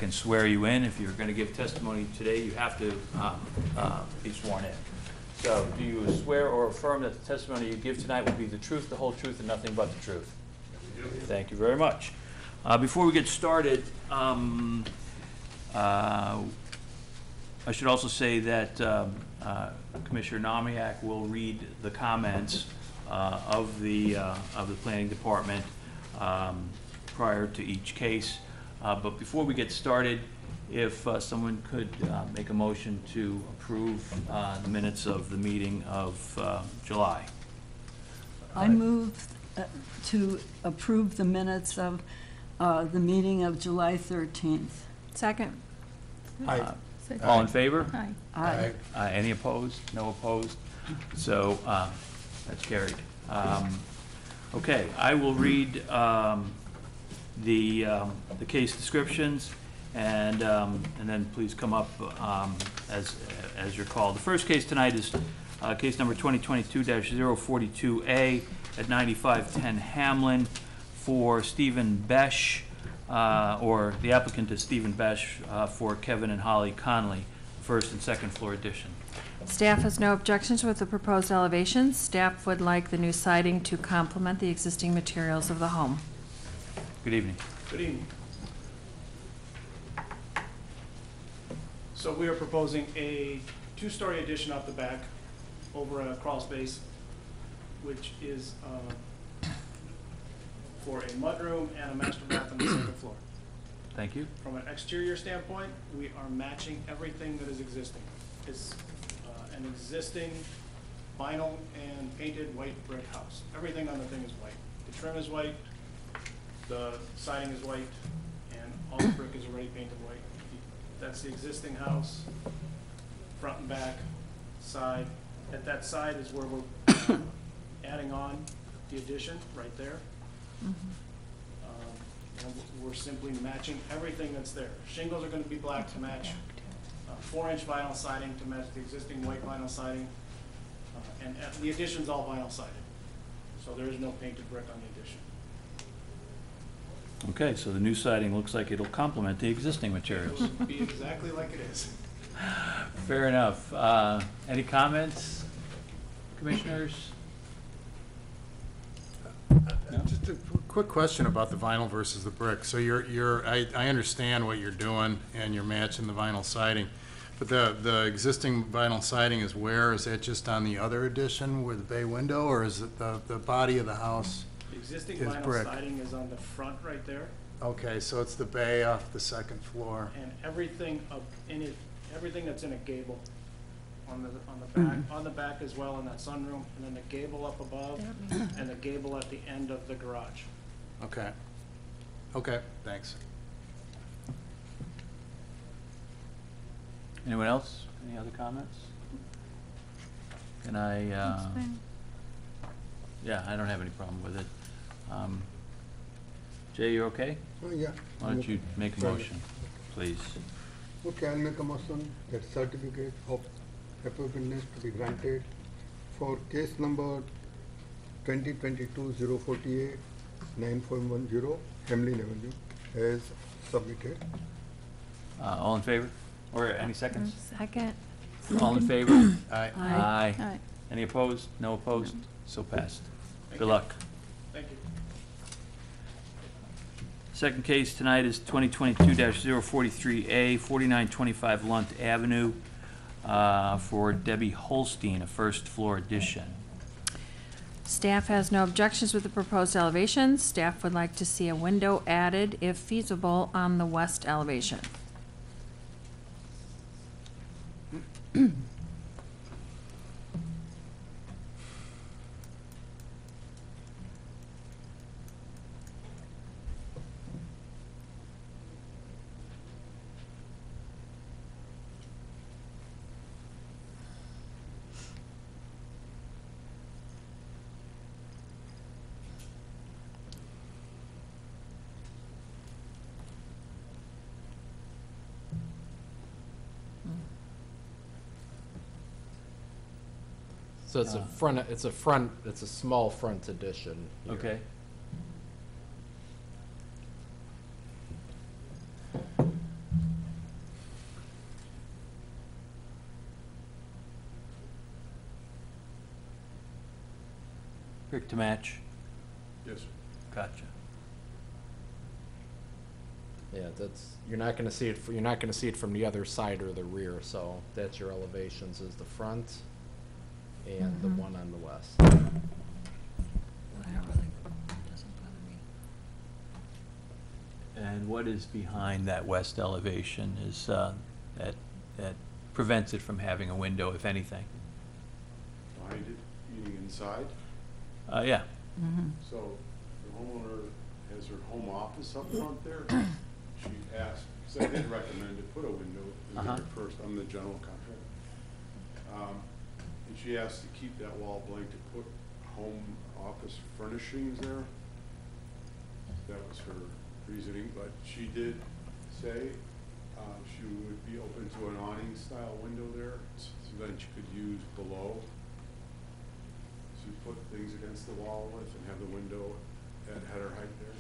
can swear you in. If you're going to give testimony today, you have to be sworn in. So do you swear or affirm that the testimony you give tonight will be the truth, the whole truth, and nothing but the truth? Thank you very much. Before we get started, I should also say that Commissioner Namiak will read the comments of the Planning Department prior to each case. But before we get started, if someone could make a motion to approve the minutes of the meeting of July. I move to approve the minutes of the meeting of July 13th. Second. Aye. All in favor? Aye. Aye. Any opposed? No opposed? So that's carried. Okay, I will read the case descriptions, and then please come up as you're called. The first case tonight is case number 2022-042A at 9510 Hamlin for Stephen Besh, or the applicant is Stephen Besh for Kevin and Holly Conley, first and second floor addition. Staff has no objections with the proposed elevations. Staff would like the new siding to complement the existing materials of the home. Good evening. Good evening. So we are proposing a two-story addition off the back over a crawl space, which is for a mudroom and a master bath on the second floor. Thank you. From an exterior standpoint, we are matching everything that is existing. It's an existing vinyl and painted white brick house. Everything on the thing is white. The trim is white, the siding is white, and all the brick is already painted white. That's the existing house, front and back, side. At that side is where we're adding on the addition, right there. Mm-hmm. And we're simply matching everything that's there. Shingles are going to be black to match 4-inch vinyl siding to match the existing white vinyl siding, and the addition's all vinyl sided, so there is no painted brick on the addition. Okay, so the new siding looks like it'll complement the existing materials. It will be exactly like it is. Fair enough. Any comments, commissioners? No? Just a quick question about the vinyl versus the brick. So I understand what you're doing and you're matching the vinyl siding, but the existing vinyl siding is where? Is that just on the other addition with the bay window, or is it the body of the house? The existing is vinyl brick. siding is on the front right there, Okay, so it's the bay off the second floor. and everything up in it, everything that's in a gable on the back, on the back as well in that sunroom, and then the gable up above, and the gable at the end of the garage. Okay. Okay, thanks. Anyone else? Any other comments? Can I, yeah, I don't have any problem with it. Jay, you okay? Yeah. Why don't you make a motion, please? Okay, I'll make a motion that certificate of appropriateness to be granted for case number 2022-048 9410 Hamlin Avenue as submitted. All in favor? Or any seconds? Second. All in favor? Aye. Aye. Aye. Any opposed? No opposed? So passed. Thank Good you. luck. Thank you. Second case tonight is 2022-043A, 4925 Lunt Avenue, for Debbie Holstein, a first floor addition. Staff has no objections with the proposed elevations. Staff would like to see a window added, if feasible, on the west elevation. So it's it's a small front addition here. electric to match? Yes, sir. Gotcha. Yeah, that's, you're not gonna see it, you're not gonna see it from the other side or the rear, so that's your elevations, is the front and the one on the west. That really doesn't bother me. And what is behind that west elevation is, that prevents it from having a window, if anything? Behind it, meaning inside. Yeah. So the homeowner has her home office up front there. She asked, because I did recommend to put a window in there first. I'm the general contractor. And she asked to keep that wall blank to put home office furnishings there. That was her reasoning, but she did say she would be open to an awning style window there, so then she could use below. So put things against the wall with and have the window at header height there.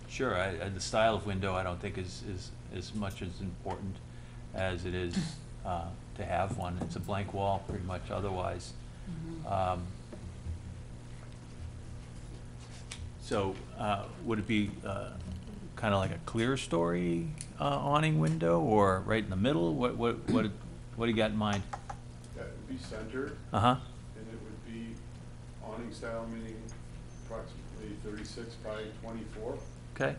Sure, the style of window I don't think is as much as important as it is to have one. It's a blank wall pretty much otherwise. So would it be kind of like a clear story awning window, or right in the middle? What do you got in mind? That would be centered. Uh-huh. And it would be awning style, meaning approximately 36 by 24. Okay.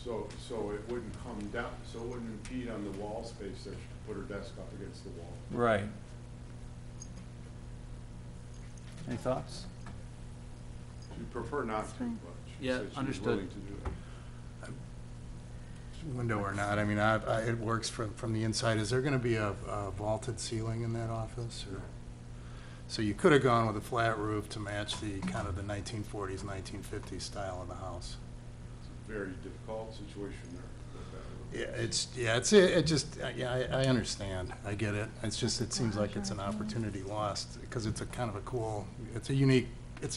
So it wouldn't come down, so it wouldn't impede on the wall space there. She could put her desk up against the wall. Right. Any thoughts? She'd prefer not to, but she Yeah, said she was understood. willing to do that. Window or not, I mean, it works from the inside. Is there gonna be a vaulted ceiling in that office, or? So you could have gone with a flat roof to match the kind of the 1940s, 1950s style of the house. It's a very difficult situation there. I understand, I get it. It's just, it seems like it's an opportunity lost, because it's a kind of a cool, it's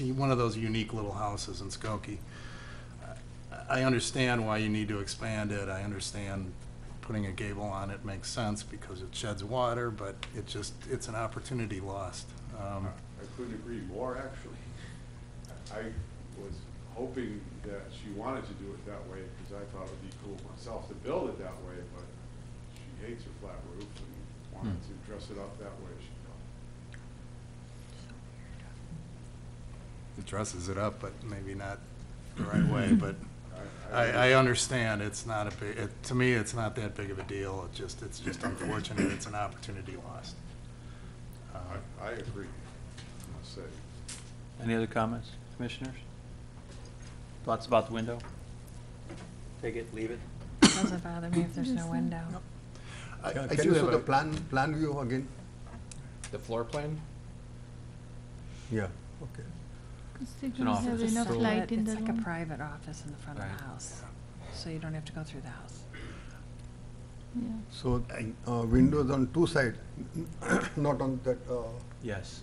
one of those unique little houses in Skokie. I understand why you need to expand it. I understand putting a gable on it makes sense because it sheds water, but it's an opportunity lost. I couldn't agree more, actually. I was hoping that she wanted to do it that way, because I thought it would be cool myself to build it that way, but she hates her flat roof and wanted to dress it up that way, she thought. It dresses it up, but maybe not the right way, but I understand. It's not to me, it's not that big of a deal. It's just unfortunate. It's an opportunity lost. I agree, I must say. Any other comments, commissioners? Thoughts about the window? Take it, leave it? Doesn't bother me if there's no window. I Can do you have show the a, plan view again? The floor plan? Yeah, okay. Because they It's an don't have office. enough So light in it's the like a room. private office in the front of Right. the house, so you don't have to go through the house. Yeah. So, windows on two sides, not on that, Yes.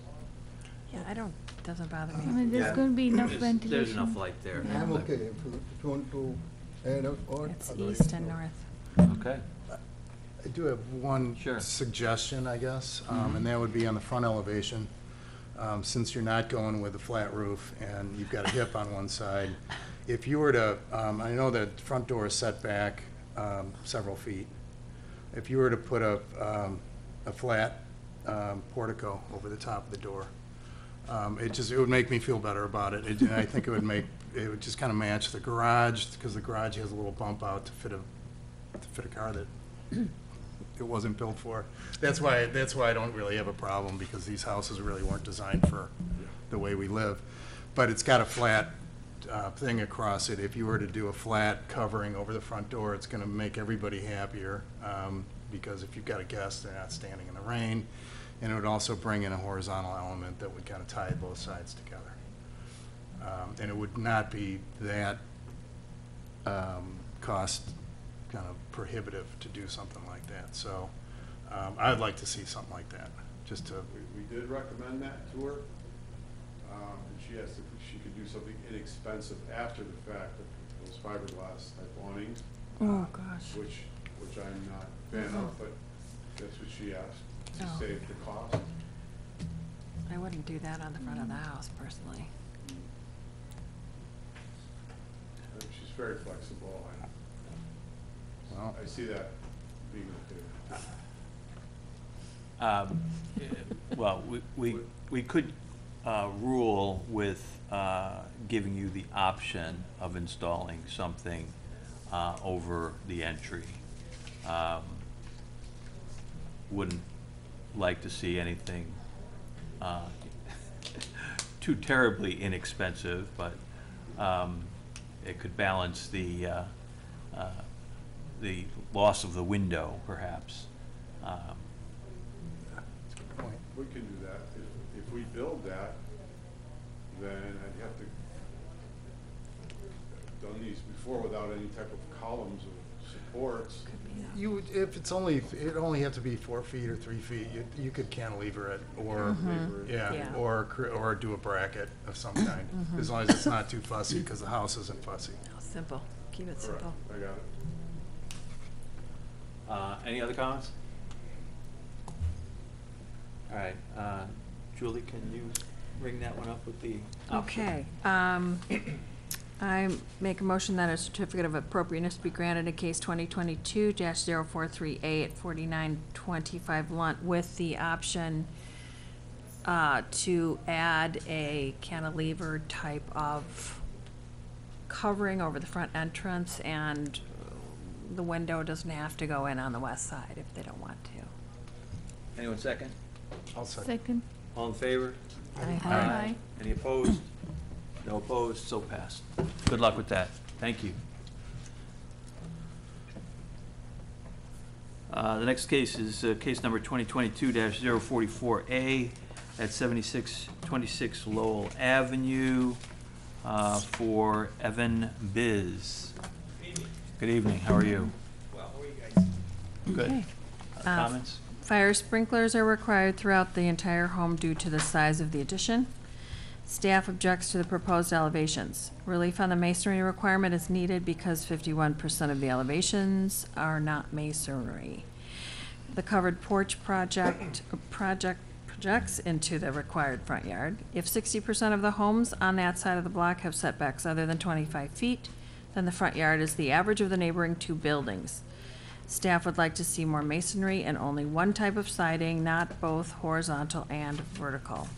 Yeah, doesn't bother I me. mean, there's Yeah. going to be enough There's ventilation. enough light there. Yeah. I'm okay if you want to add up or. It's otherwise east and no. north. Okay. I do have one Sure. suggestion, I guess, and that would be on the front elevation. Since you're not going with a flat roof and you've got a hip on one side, if you were to, I know that front door is set back several feet. If you were to put a flat portico over the top of the door, it would make me feel better about it. And I think it would just kind of match the garage, because the garage has a little bump out to fit a car that it wasn't built for. That's why I don't really have a problem, because these houses really weren't designed for the way we live. But it's got a flat thing across it. If you were to do a flat covering over the front door, it's gonna make everybody happier, because if you've got a guest, they're not standing in the rain. And it would also bring in a horizontal element that would kind of tie both sides together. And it would not be that cost kind of prohibitive to do something like that. So I'd like to see something like that, just to. We did recommend that to her, and she asked if she could do something inexpensive after the fact, those fiberglass type awnings. Oh, gosh. Which I'm not a fan of, but That's what she asked, to Oh. save the cost. I wouldn't do that on the front of the house personally. She's very flexible, and Well, I see that being okay. Well, we could rule with giving you the option of installing something over the entry. Wouldn't like to see anything too terribly inexpensive, but it could balance the loss of the window, perhaps. point. We can do that. If we build that, then I'd have to done these before without any type of columns or supports. You would, if it's only, it'd only have to be 4 feet or 3 feet, you could cantilever it, or, Yeah. yeah, or do a bracket of some kind, as long as it's not too fussy, because the house isn't fussy. Simple, keep it Correct. simple. I got it. Any other comments? All right, Julie, can you bring that one up with the option? Okay, I make a motion that a certificate of appropriateness be granted in case 2022-043A at 4925 Lunt with the option to add a cantilever type of covering over the front entrance, and the window doesn't have to go in on the west side if they don't want to. Anyone second? I'll second. Second. All in favor? Aye. Any opposed? No opposed, so passed. Good luck with that. Thank you. The next case is case number 2022-044A at 7626 Lowell Avenue for Evan Biz. Good evening, how are you? Well, how are you guys? Good. Okay. Comments? Fire sprinklers are required throughout the entire home due to the size of the addition. Staff objects to the proposed elevations. Relief on the masonry requirement is needed because 51% of the elevations are not masonry. The covered porch projects into the required front yard. If 60% of the homes on that side of the block have setbacks other than 25 feet, then the front yard is the average of the neighboring 2 buildings. Staff would like to see more masonry and only one type of siding, not both horizontal and vertical.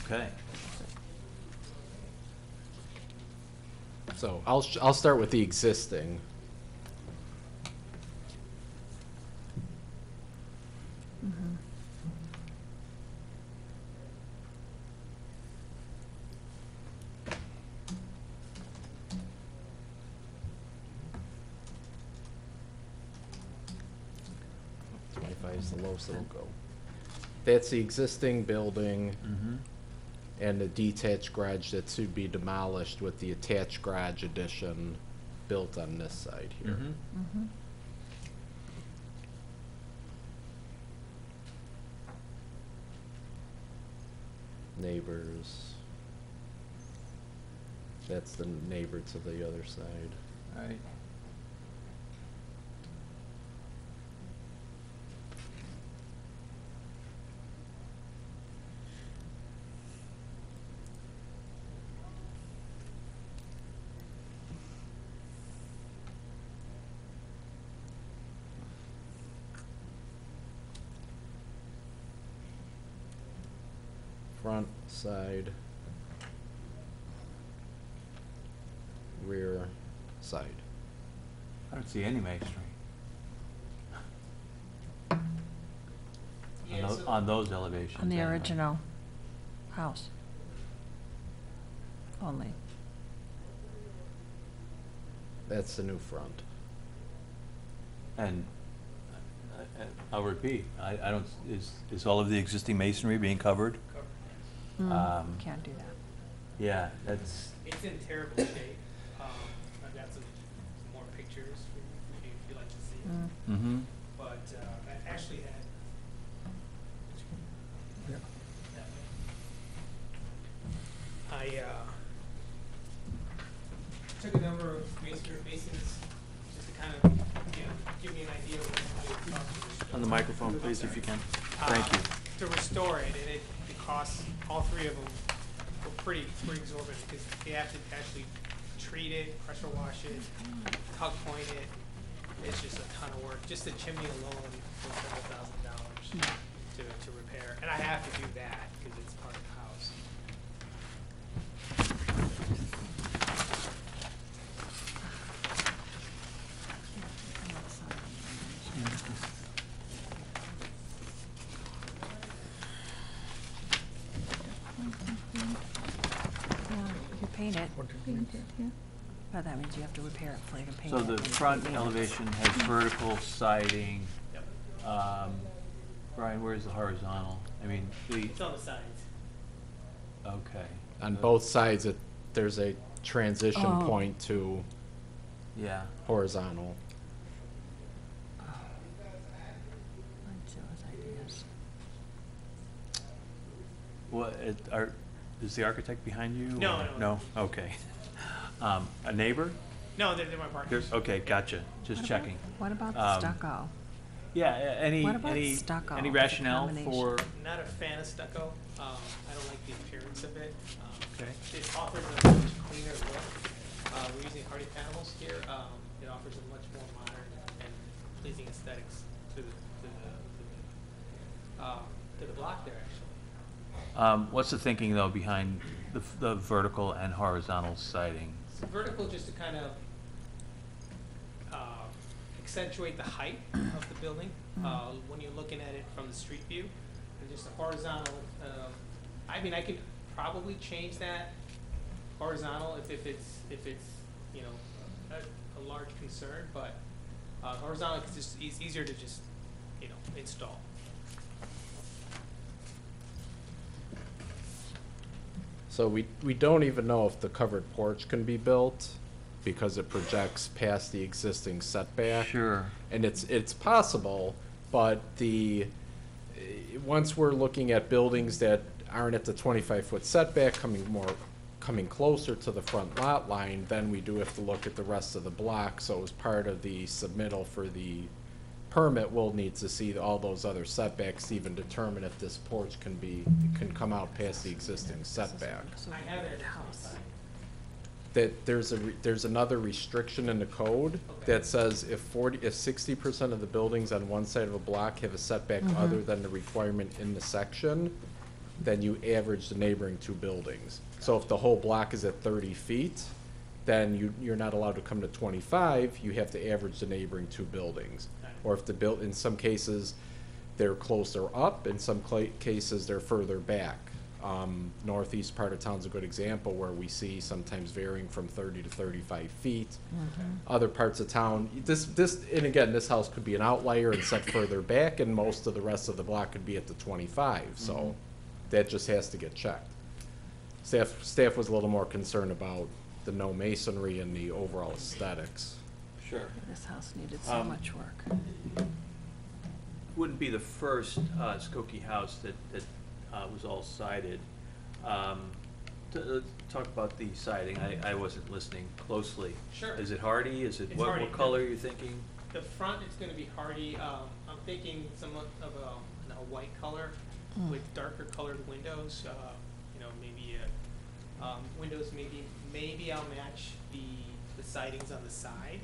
Okay. So I'll start with the existing. Mhm. 25 is the lowest it'll go. That's the existing building Mm-hmm. and the detached garage that should be demolished with the attached garage addition built on this side here. Mm-hmm. Mhm. Neighbors. That's the neighbor to the other side. All right. Front, side, rear, side. I don't see any masonry. Yeah, so- On those elevations. On the anyway. original house. Only. That's the new front. And I'll repeat, I don't, is all of the existing masonry being covered? Can't do that. Yeah, that's, It's in terrible shape. I've got some more pictures for you if you'd like to see. mm-hmm. But I actually had. Yeah. I took a number of masons just to kind of give me an idea of what it costs to restore. On the microphone, please, if you can. Thank you. To restore it, and it costs, all three of them were pretty exorbitant, because they have to actually treat it, pressure wash it, tuck point it. It's just a ton of work. Just the chimney alone was $7,000 to repair, and I have to do that because it's part of the house. You paint it, Paint it, yeah. but that means you have to repair it before you can paint So it. the and front paint it. elevation has vertical siding. Yep. Brian, where's the horizontal? I mean, It's on the sides. okay. On both sides, there's a transition Oh. point to Yeah. horizontal. Joe's ideas. What, is the architect behind you? No, or- no. No, okay. A neighbor? No, they're my partners. Okay, gotcha, just checking. What about the Um, stucco? Yeah, any, What about any, stucco any as a rationale combination? for, Not a fan of stucco. I don't like the appearance of it. okay, It offers a much cleaner look. We're using hardy panels here. It offers a much more modern and pleasing aesthetics to the block there, actually. what's the thinking though behind the vertical and horizontal siding? So vertical, just to kind of accentuate the height of the building when you're looking at it from the street view, and just a horizontal. I mean, I could probably change that horizontal if it's you know a large concern, but horizontal is just easier to just install. So we don't even know if the covered porch can be built because it projects past the existing setback. Sure. And it's possible, but once we're looking at buildings that aren't at the 25-foot setback, coming closer to the front lot line, then we do have to look at the rest of the block. So as part of the submittal for the permit, we'll need to see all those other setbacks to even determine if this porch can come out past the existing setback. I have it house. That there's another restriction in the code that says if 60% of the buildings on one side of a block have a setback other than the requirement in the section, then you average the neighboring two buildings. So if the whole block is at 30 feet, then you're not allowed to come to 25, you have to average the neighboring two buildings. Or if in some cases, they're closer up, in some cases, they're further back. Northeast part of town's a good example where we see sometimes varying from 30 to 35 feet. Other parts of town, and again, this house could be an outlier and set further back, and most of the rest of the block could be at the 25, so that just has to get checked. Staff was a little more concerned about the no masonry and the overall aesthetics. Sure. This house needed so much work. Wouldn't be the first Skokie house that was all sided. Talk about the siding. I wasn't listening closely. Sure. Is it hardy? Is it, It's what hardy. color are you thinking? The front is going to be hardy. I'm thinking somewhat of a white color with darker colored windows. Maybe windows. Maybe I'll match the sidings on the side,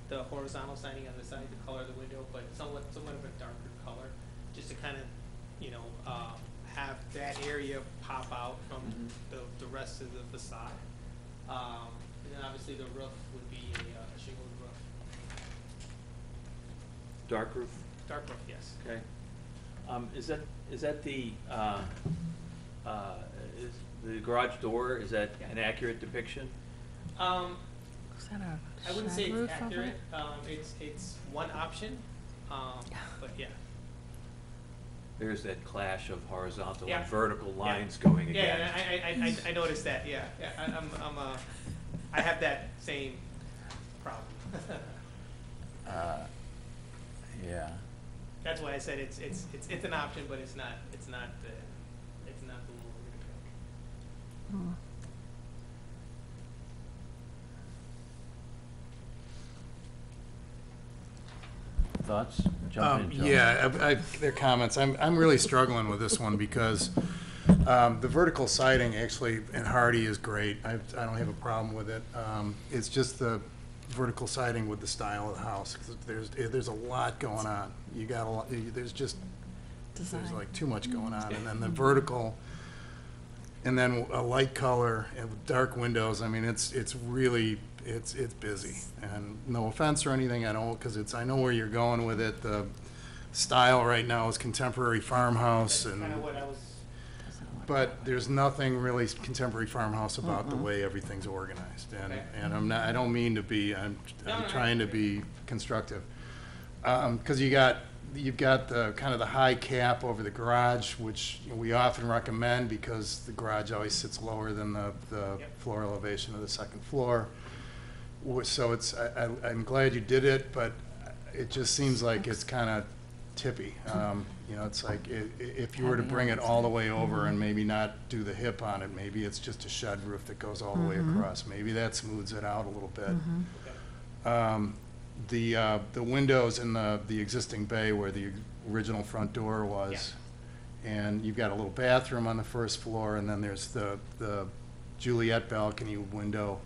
the horizontal siding on the side, the color of the window, but somewhat of a darker color, just to kind of have that area pop out from the rest of the facade. And then obviously the roof would be a shingled roof. Dark roof? Dark roof, yes. Okay. Is that the is the garage door, is that an accurate depiction? Is that a I wouldn't say shed it's roof over accurate. it? It's one option, but yeah. There's that clash of horizontal Yeah. and vertical Yeah. lines going Yeah, again. and I noticed that. Yeah, I have that same problem. Yeah. That's why I said it's an option, but it's not the one we're gonna go. thoughts? Jump in, Joe. Yeah, their comments. I'm really struggling with this one because the vertical siding actually in Hardy is great. I don't have a problem with it. It's just the vertical siding with the style of the house. 'Cause there's a lot going on. You got a lot. There's Design. like too much going on, and then the vertical, and then a light color and dark windows. I mean, it's really it's busy. And no offense or anything, I don't, because I know where you're going with it. The style right now is contemporary farmhouse, That's and kind of what I was, but there's nothing really contemporary farmhouse about the way everything's organized. And Okay. and I don't mean to be. I'm No, trying to be constructive, because you've got the kind of the high cap over the garage, which we often recommend because the garage always sits lower than the Yep. floor elevation of the second floor. So I'm glad you did it, but it just seems like it's kind of tippy. You know, it's like if you were to bring it all the way over and maybe not do the hip on it, maybe it's just a shed roof that goes all the way across. Maybe that smooths it out a little bit. The windows in the existing bay where the original front door was, and you've got a little bathroom on the first floor, and then there's the Juliet balcony window.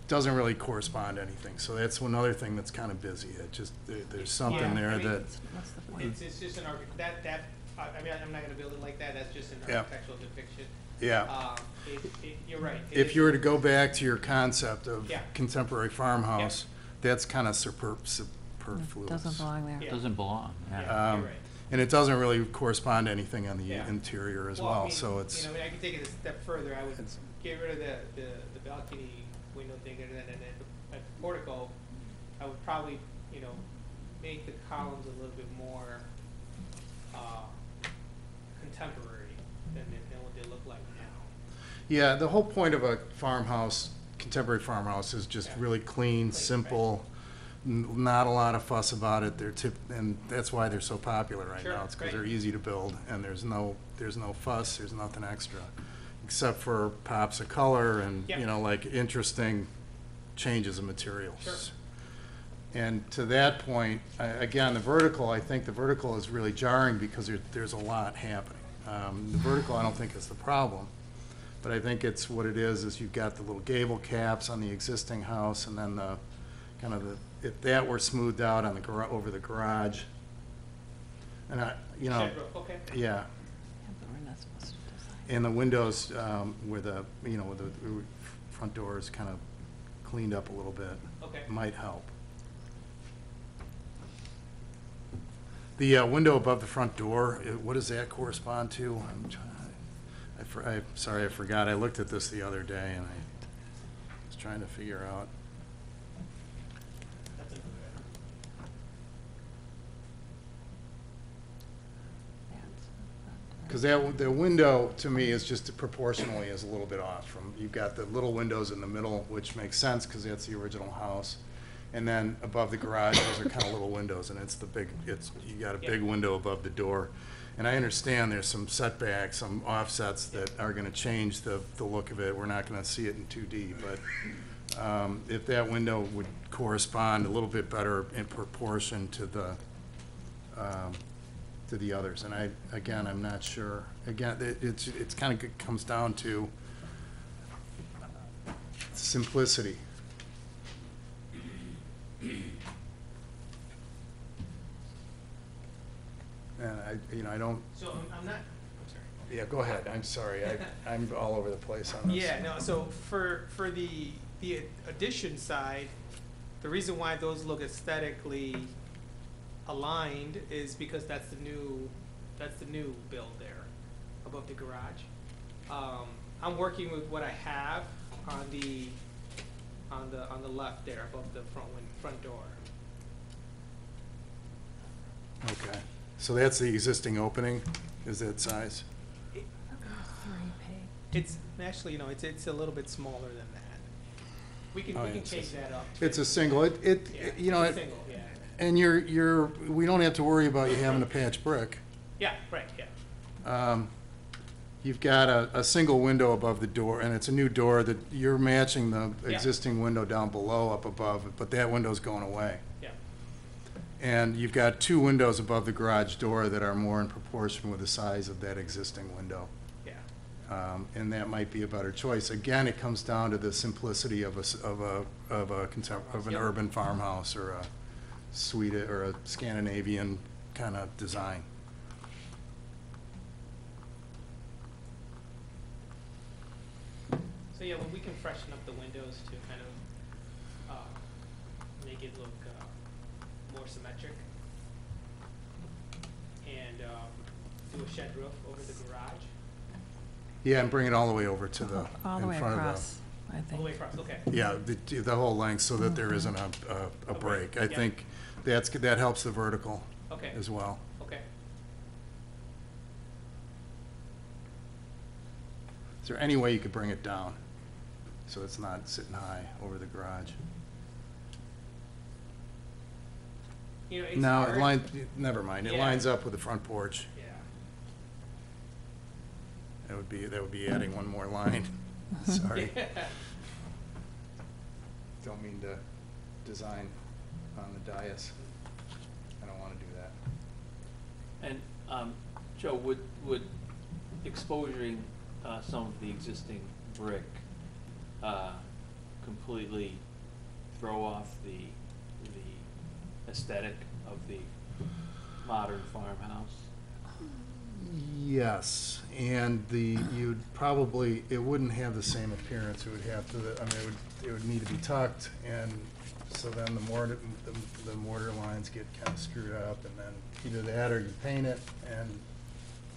Doesn't really correspond to anything, so that's another thing that's kind of busy. It just, there's something Yeah, there I mean, that, What's the point? it's just an I mean, I'm not gonna build it like that, that's just an Yeah. architectural depiction. yeah. You're right. it If is- you were to go back to your concept of Yeah. contemporary farmhouse, that's kind of superfluous. Doesn't belong there. Yeah. Doesn't belong, yeah. Yeah, you're right. And it doesn't really correspond to anything on the Yeah. interior as Well, I well, mean, so it's, You know, I mean, I can take it a step further, I would It's- get rid of the balcony window thing, and then at the portico, I would probably, you know, make the columns a little bit more, contemporary than what they look like now. yeah, the whole point of a farmhouse, contemporary farmhouse, is just Yeah. really clean, simple, not a lot of fuss about it. And that's why they're so popular right Sure, now. It's because right. they're easy to build, and there's no fuss, there's nothing extra, except for pops of color and, Yeah. you know, like interesting changes of materials. Sure. And to that point, again, I think the vertical is really jarring because there's a lot happening. The vertical, I don't think is the problem, but I think it's what it is you've got the little gable caps on the existing house, and then the, kind of if that were smoothed out on the over the garage, and you know, Shed roof, okay, yeah, Yeah, but we're not supposed to design. and the windows, where the front door is kind of cleaned up a little bit, okay. might help. The window above the front door, what does that correspond to? I'm sorry, I forgot. I looked at this the other day, and I was trying to figure out. That's another. Because the window, to me, is just proportionally is a little bit off from, you've got the little windows in the middle, which makes sense because that's the original house. And then above the garage, those are kind of little windows, and you got a big window above the door. And I understand there's some setbacks, some offsets that are gonna change the look of it. We're not gonna see it in 2D, but if that window would correspond a little bit better in proportion to the others. And I'm not sure. Again, it's kind of comes down to simplicity. And I don't, So I'm not, I'm sorry. yeah, go ahead, I'm sorry, I'm all over the place on this. Yeah, no, so for the addition side, the reason why those look aesthetically aligned is because that's the new build there above the garage. I'm working with what I have on the left there above the front door. Okay, so that's the existing opening, is that size? It's actually, you know, it's a little bit smaller than that. We can Oh, we yeah, can it's change that up. It's a single, Yeah, you know, it's a single, yeah. and we don't have to worry about you having to patch brick. Yeah, right, yeah. You've got a single window above the door, and it's a new door that you're matching the Yeah. existing window down below up above, but that window's going away. Yeah. And you've got 2 windows above the garage door that are more in proportion with the size of that existing window. Yeah. And that might be a better choice. Again, it comes down to the simplicity of an Yep. urban farmhouse or a Swedish or a Scandinavian kind of design. So yeah, well, we can freshen up the windows to kind of make it look more symmetric, and do a shed roof over the garage, Yeah, and bring it all the way over to the, All the in way front of across, I all the way think. across. Okay. Yeah, the whole length, so that there isn't a break. I Yeah. think that helps the vertical Okay. as well. Okay. Is there any way you could bring it down so it's not sitting high over the garage? You know, it's No, hard. it lines, never mind, it Yeah. lines up with the front porch. Yeah. That would be adding one more line. Sorry. Don't mean to design on the dais. I don't want to do that. And, Joe, would exposing some of the existing brick completely throw off the aesthetic of the modern farmhouse? Yes, and you'd probably, it wouldn't have the same appearance. It would have to, I mean, it would need to be tucked, and so then the mortar lines get kind of screwed up, and then either that or you paint it, and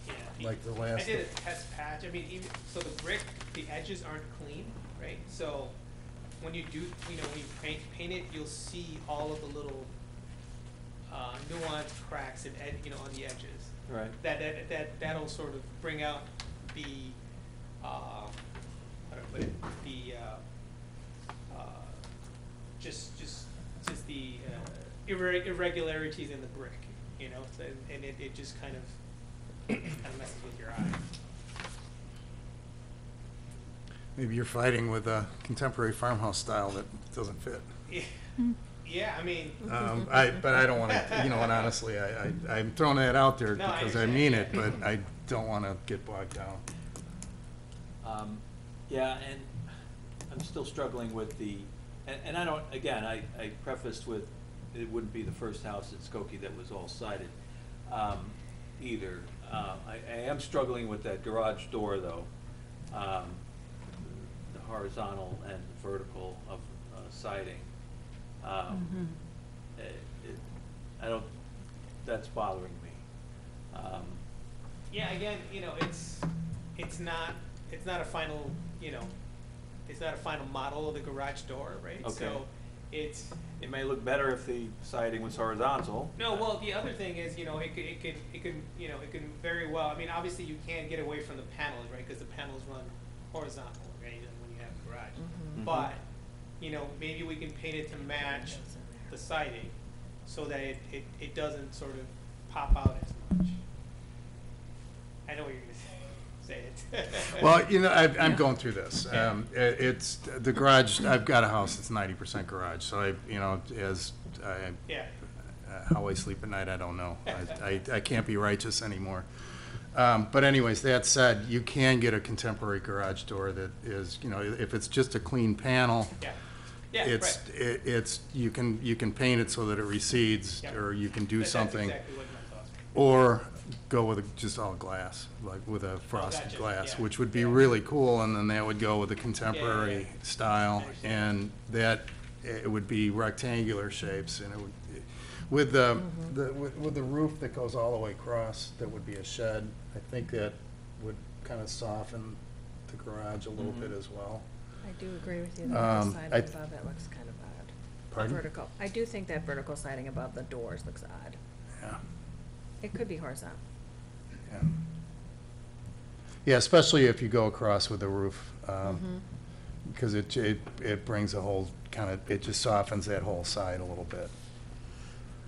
Yeah. like the I last. did a test patch. I mean, even so, the brick, the edges aren't clean, right? So when you do, when you paint it, you'll see all of the little nuanced cracks and on the edges. Right. That'll sort of bring out the how do I put it? The just the irregularities in the brick, so, and it just kind of messes with your eye. Maybe you're fighting with a contemporary farmhouse style that doesn't fit. Yeah, I mean. But I don't want to, and honestly, I'm throwing that out there No, I because I understand, mean yeah. it, but I don't want to get bogged down. Yeah, and I'm still struggling with and I don't, again, I prefaced with, it wouldn't be the first house in Skokie that was all sided, either. I am struggling with that garage door, though, the horizontal and vertical of siding. I don't, that's bothering me. Yeah, again, it's not a final, it's not a final model of the garage door, right? Okay. So it's. It may look better if the siding was horizontal. No, well, the other thing is, it could very well, I mean, obviously you can't get away from the panels, right? Because the panels run horizontal, right, when you have a garage. Mhm. But, maybe we can paint it to match the siding so that it doesn't sort of pop out as much. I know what you're gonna say. Say it. Well, I'm going through this. It's the garage. I've got a house that's 90% garage, so Yeah. how I sleep at night, I don't know. I can't be righteous anymore. But anyways, that said, you can get a contemporary garage door that is, if it's just a clean panel. Yeah. Yeah, It's you can paint it so that it recedes, Yeah. or you can do That's something, exactly what my thoughts were. or go with just all glass, like with a frosted gotcha, glass, yeah, which would be yeah. really cool, and then that would go with the contemporary yeah. style, I and that, it would be rectangular shapes, and it would, with the roof that goes all the way across, that would be a shed. I think that would kind of soften the garage a little bit as well. I do agree with you that the Um, siding I- above it looks kind of odd. Pardon? Vertical. I do think that vertical siding above the doors looks odd. Yeah. It could be horizontal. Yeah. Yeah, especially if you go across with the roof, because it brings a whole it just softens that whole side a little bit.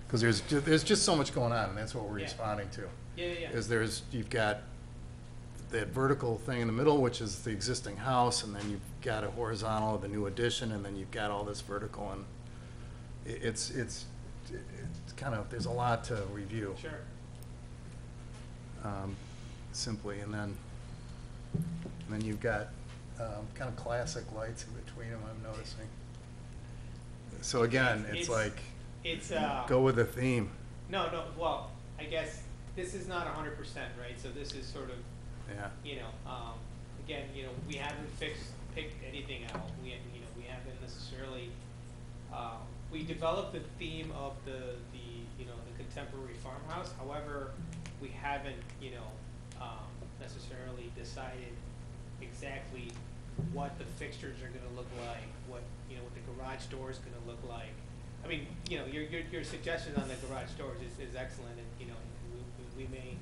Because there's just so much going on, and that's what we're Yeah. responding to. Yeah. You've got that vertical thing in the middle, which is the existing house, and then you've got a horizontal of the new addition, and then you've got all this vertical, and it's it's kind of, there's a lot to review. Sure. Simply, and then you've got kind of classic lights in between them, I'm noticing. So again, it's like, It's, go with the theme. no, well, I guess this is not 100%, right? So this is sort of, Yeah. you know, again, you know, we haven't picked anything out. We haven't necessarily, we developed the theme of the contemporary farmhouse. However, we haven't, necessarily decided exactly what the fixtures are gonna look like, what the garage door is gonna look like. I mean, your suggestion on the garage doors is excellent, and, we may,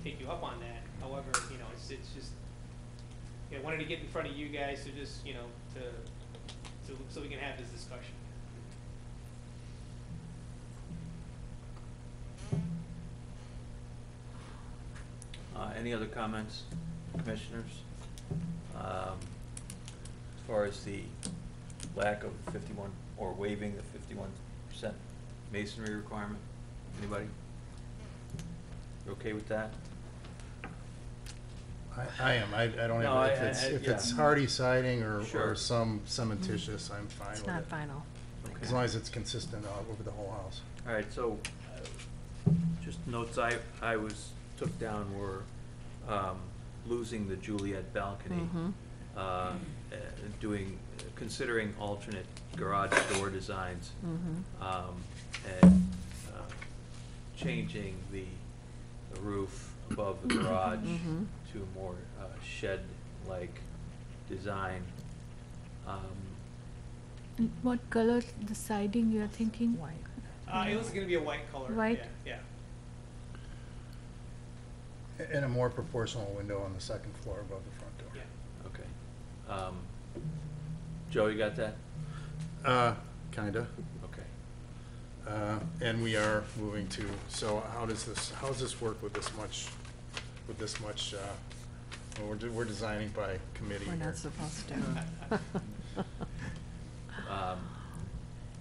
take you up on that. However, it's just, I wanted to get in front of you guys to just, so we can have this discussion. Any other comments, commissioners? As far as the lack of 51, or waiving the 51% masonry requirement, anybody? You okay with that? I am. I don't No, have, if it's hardy siding or Sure. some cementitious, I'm fine with It's it. not final. As long as it's consistent over the whole house. All right, so, just notes I took down were, losing the Juliet balcony, considering alternate garage door designs, and changing the roof above the garage to a more shed-like design. And what color the siding you are thinking? White. It was gonna be a white color. White? Yeah. And a more proportional window on the second floor above the front door. Yeah. Okay. Joe, you got that? Kinda. Okay. And we are moving to, so how does this work with this much, well, we're designing by committee We're here. not supposed to.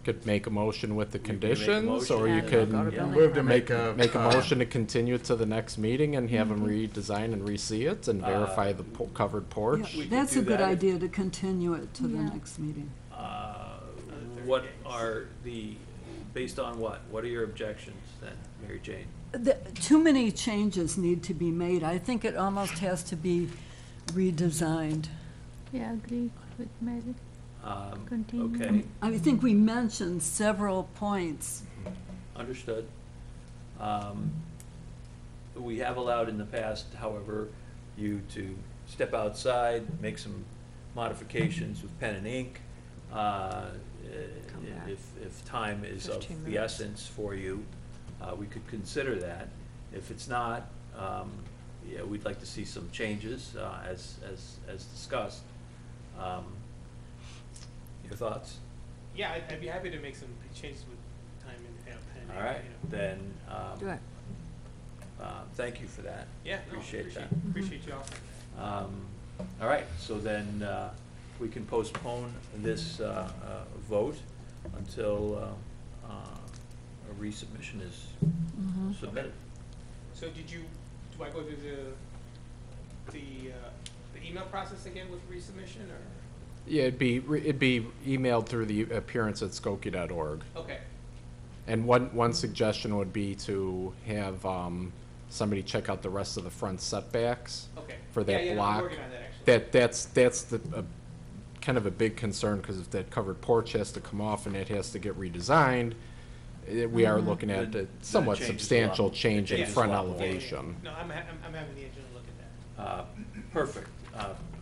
Could make a motion with the You can make a conditions, or motion. you Yeah, could go to building Move to permit. make a motion to continue it to the next meeting and have them redesign and re-see it and verify the covered porch. Yeah, could that's do a good that if- idea to continue it to the Yeah. next meeting. What are based on what? What are your objections then, Mary Jane? Too many changes need to be made. I think it almost has to be redesigned. Yeah, agree with Mary. Continue. Okay, I think we mentioned several points. understood. We have allowed in the past, however, you to step outside, make some modifications with pen and ink. back. If time is of 15 the minutes. essence for you, we could consider that. If it's not, yeah, we'd like to see some changes, as discussed. Your thoughts? Yeah, I'd be happy to make some changes with time and pen and ink, All right, then, Do it. thank you for that. Yeah, no, Appreciate that. Appreciate you all. All right, so then we can postpone this vote until a resubmission is submitted. So do I go through the email process again with resubmission, or? Yeah, it'd be emailed through the appearance@skokie.org. Okay, And one suggestion would be to have somebody check out the rest of the front setbacks okay. for that Yeah, block. I'm working on that, actually. That's kind of a big concern, because if that covered porch has to come off and it has to get redesigned, we are looking at a somewhat That changes a lot. substantial change It in changes front a lot more. elevation. No, I'm having the engineer look at that. Perfect.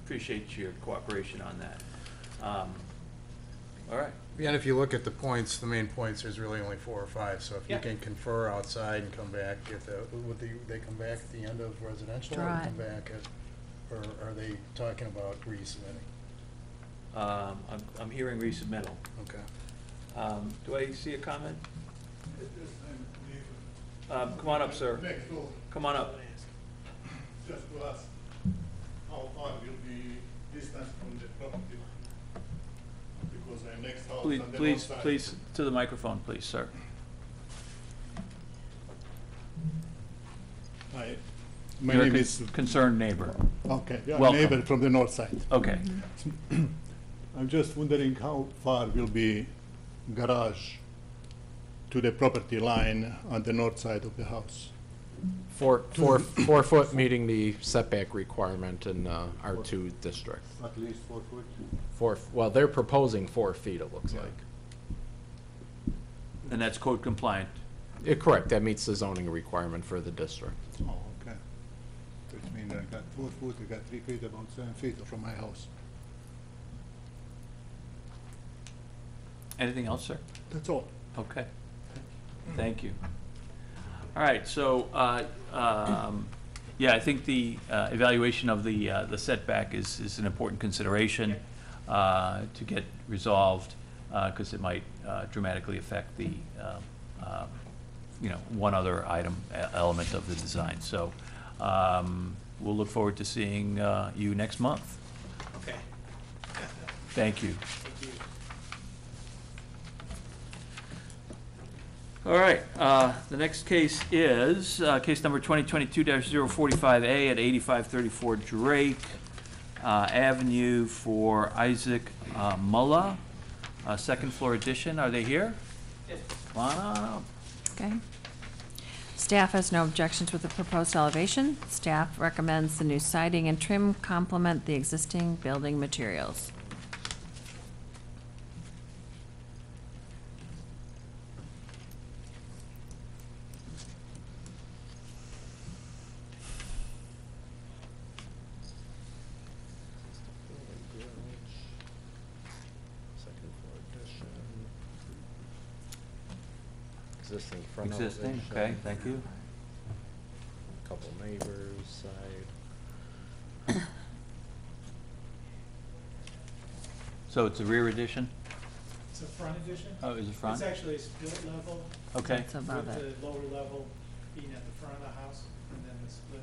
Appreciate your cooperation on that. All right. And if you look at the points, the main points, there's really only 4 or 5, so if you Yeah. can confer outside and come back, they come back at the end of residential, or Right. come back or are they talking about resubmitting? I'm hearing resubmittal. Okay. Do I see a comment? Come on up, sir. Next door, Come on up. just to ask, how far will be distance from the property? Because I next house Please, on the north please, side. please, to the microphone, please, sir. Hi, my You're a name is, concerned neighbor. okay, yeah, Welcome. neighbor from the north side. Okay. I'm just wondering how far will be garage to the property line on the north side of the house? 4 foot meeting the setback requirement in R2 district. At least 4 foot. Well, they're proposing 4 feet, it looks Yeah. like. And that's code compliant. Correct, that meets the zoning requirement for the district. Oh, okay. Which means I got 4 foot, I got 3 feet, about 7 feet from my house. Anything else, sir? That's all. Okay. Thank you. All right, so, yeah, I think the evaluation of the setback is an important consideration to get resolved, because it might dramatically affect the, you know, one other item, element of the design. So we'll look forward to seeing you next month. Okay. Thank you. Thank you. All right, the next case is case number 2022-045A at 8534 Drake Avenue for Isaac Mulla, second floor addition. Are they here? Yes. Come on up. Okay. Staff has no objections with the proposed elevation. Staff recommends the new siding and trim complement the existing building materials. Second floor addition. Existing front Existing, elevation. okay, thank you. Couple neighbors, side. So it's a rear addition? It's a front addition. Oh, is it front? It's actually a split level. Okay. That's about it. With the lower level being at the front of the house, and then the split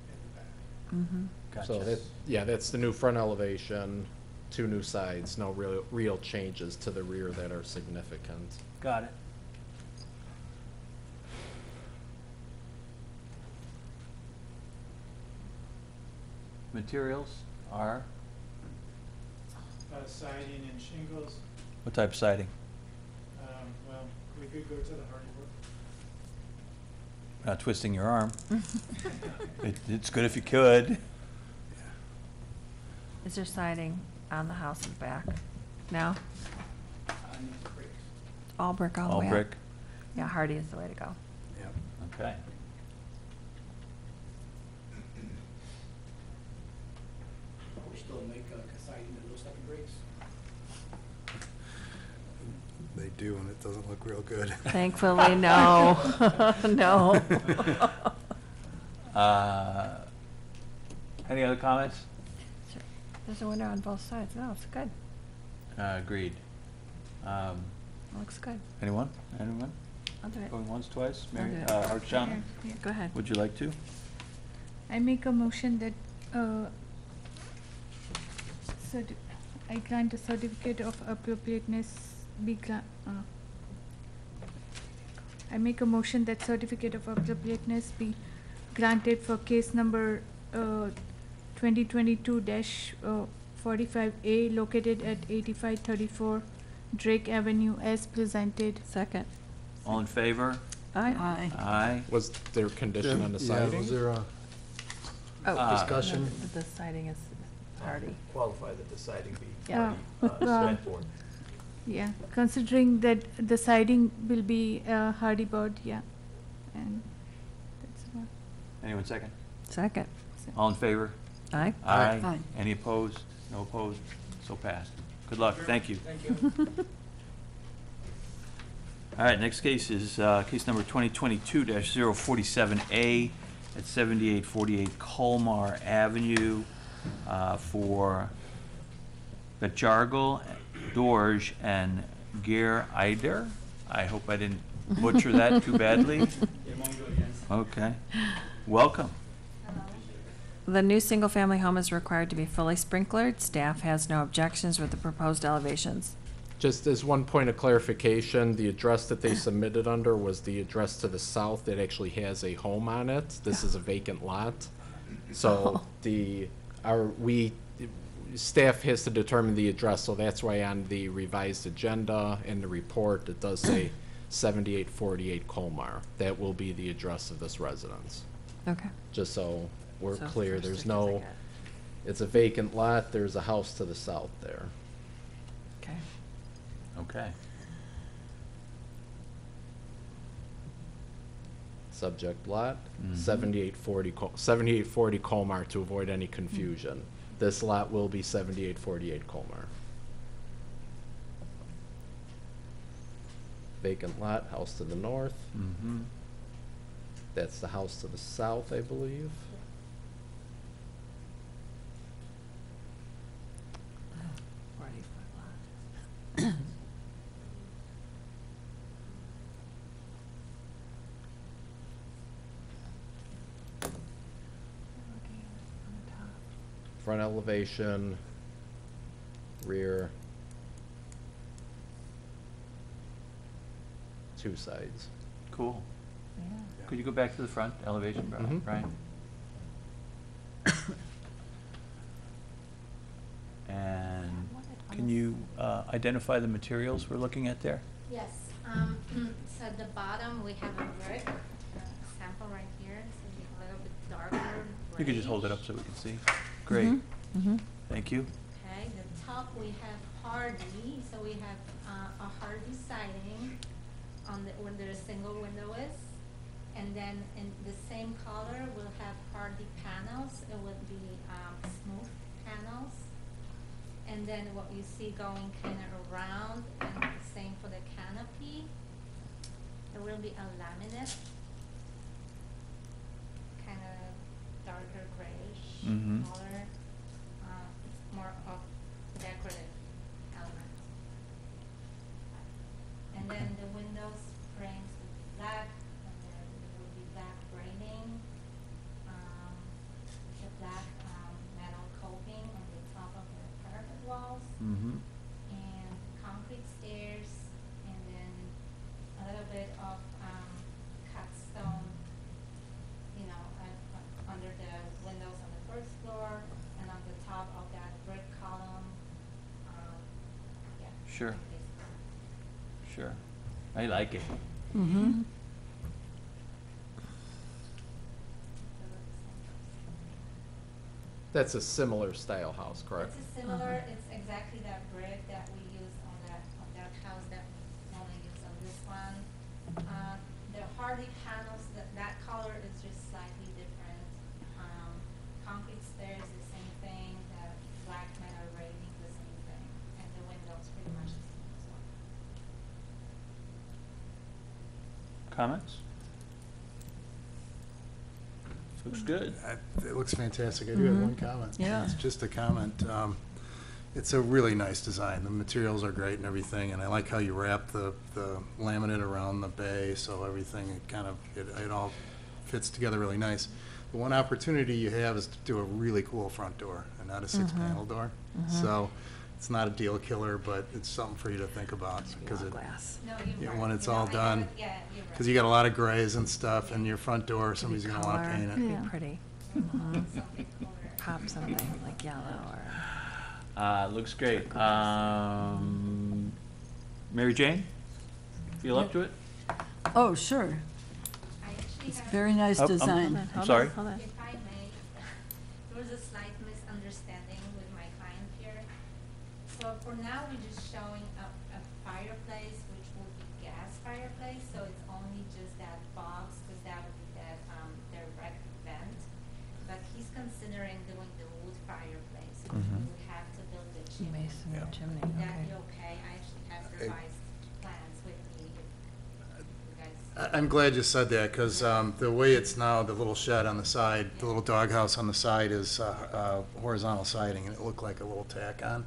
at the back. Mm-hmm. So Gotcha. that, yeah, that's the new front elevation, 2 new sides, no real changes to the rear that are significant. Got it. Materials are, Siding and shingles, what type of siding? well, we could go to the hardwood. Not twisting your arm. It's good if you could. Is there siding on the house in the back? No? Brick. All brick all the All way up? brick? Yeah, hardy is the way to go. Okay. We still make siding that looks like bricks. They do, and it doesn't look real good. Thankfully, no. No. Any other comments? There's a window on both sides. No, it's good. Agreed. Looks good. Anyone? Anyone? I'll do it. Going once, twice? Mary, do it. Archana, Go ahead. would you like to? I make a motion that I grant a certificate of appropriateness be I make a motion that certificate of appropriateness be granted for case number 2022-45A located at 8534 Drake Avenue as presented. Second. All in favor? Aye. Aye. Aye. Was there condition on the siding? Was there a Oh, discussion? The siding is hardy. Qualify that the siding be Yeah. cement board. Yeah, considering that the siding will be hardy board, yeah, and that's about. Anyone second? Second. All in favor? Aye. Aye. Aye. Any opposed? No opposed? So passed. Good luck. Thank you. Thank you. All right, next case is case number 2022-047A at 7848 Colmar Avenue for Bechargal, Dorj, and Ger Eider. I hope I didn't butcher that too badly. Okay. Welcome. The new single-family home is required to be fully sprinklered. Staff has no objections with the proposed elevations. Just as one point of clarification, the address that they submitted under was the address to the south that actually has a home on it. This is a vacant lot. So staff has to determine the address, so that's why on the revised agenda and the report, it does say 7848 Colmar. That will be the address of this residence. Okay. Just so we're So clear, first there's it no, doesn't get- it's a vacant lot, there's a house to the south there. Okay. Okay. Subject lot, Mhm. 7840 Colmar to avoid any confusion. This lot will be 7848 Colmar. Vacant lot, house to the north. Mm-hmm. That's the house to the south, I believe. Front elevation, rear, two sides. Cool. Could you go back to the front elevation, Mhm. Brian? And can you identify the materials we're looking at there? Yes, so at the bottom, we have a brick sample right here, so we have a little bit darker. You could just hold it up so we can see. Great. Mm-hmm. Thank you. Okay, the top we have hardy, so we have a hardy siding on the, where the single window is. And then in the same color, we'll have hardy panels. It would be smooth panels. And then what you see going kind of around, and the same for the canopy. There will be a laminate, kind of darker grayish Mhm. color. It's more of decorative element. And then the windows frames will be black, and then there will be black framing, the black metal coping on the top of the parapet walls, Mm-hmm. and concrete stairs, and then a little bit of cut stone, you know, under the windows on the first floor, and on the top of that brick column, yeah. Sure. Sure. I like it. Mm-hmm. That's a similar style house, correct? It's a similar, it's exactly that brick that we use on that house that we only use on this one. The hardy panels, that color is just slightly different. Concrete stairs, the same thing, the black metal rating, the same thing, and the windows pretty much the same as well. Comments? Looks good. It looks fantastic. I do have one comment. Yeah. It's just a comment. It's a really nice design. The materials are great and everything, and I like how you wrap the laminate around the bay, so everything, it kind of, it all fits together really nice. The one opportunity you have is to do a really cool front door and not a six-panel door. So it's not a deal killer, but it's something for you to think about, because it, Glass. No, you you're know, right. when it's You know, all I done, haven't- yeah, you're right. because you got a lot of grays and stuff, and your front door, somebody's gonna wanna paint it. Could Yeah. be pretty. Something cooler. Pop something like yellow or. Looks great. Mary Jane? Feel up to it? Oh, sure. I actually It's have. very nice Oh, design. I'm sorry. Hold on. If I may, there was a slight misunderstanding with my client here. So for now, we're just showing a fireplace, which will be gas fireplace, so it's only just that box, because that would be that, direct vent. But he's considering doing the wood fireplace, which we Mhm. would have to build the chimney. Mason Yeah. chimney, Would that okay. be okay? I actually have revised plans with me, if you guys. I'm glad you said that, because the way it's now, the little shed on the side, the little doghouse on the side is horizontal siding, and it looked like a little tack on,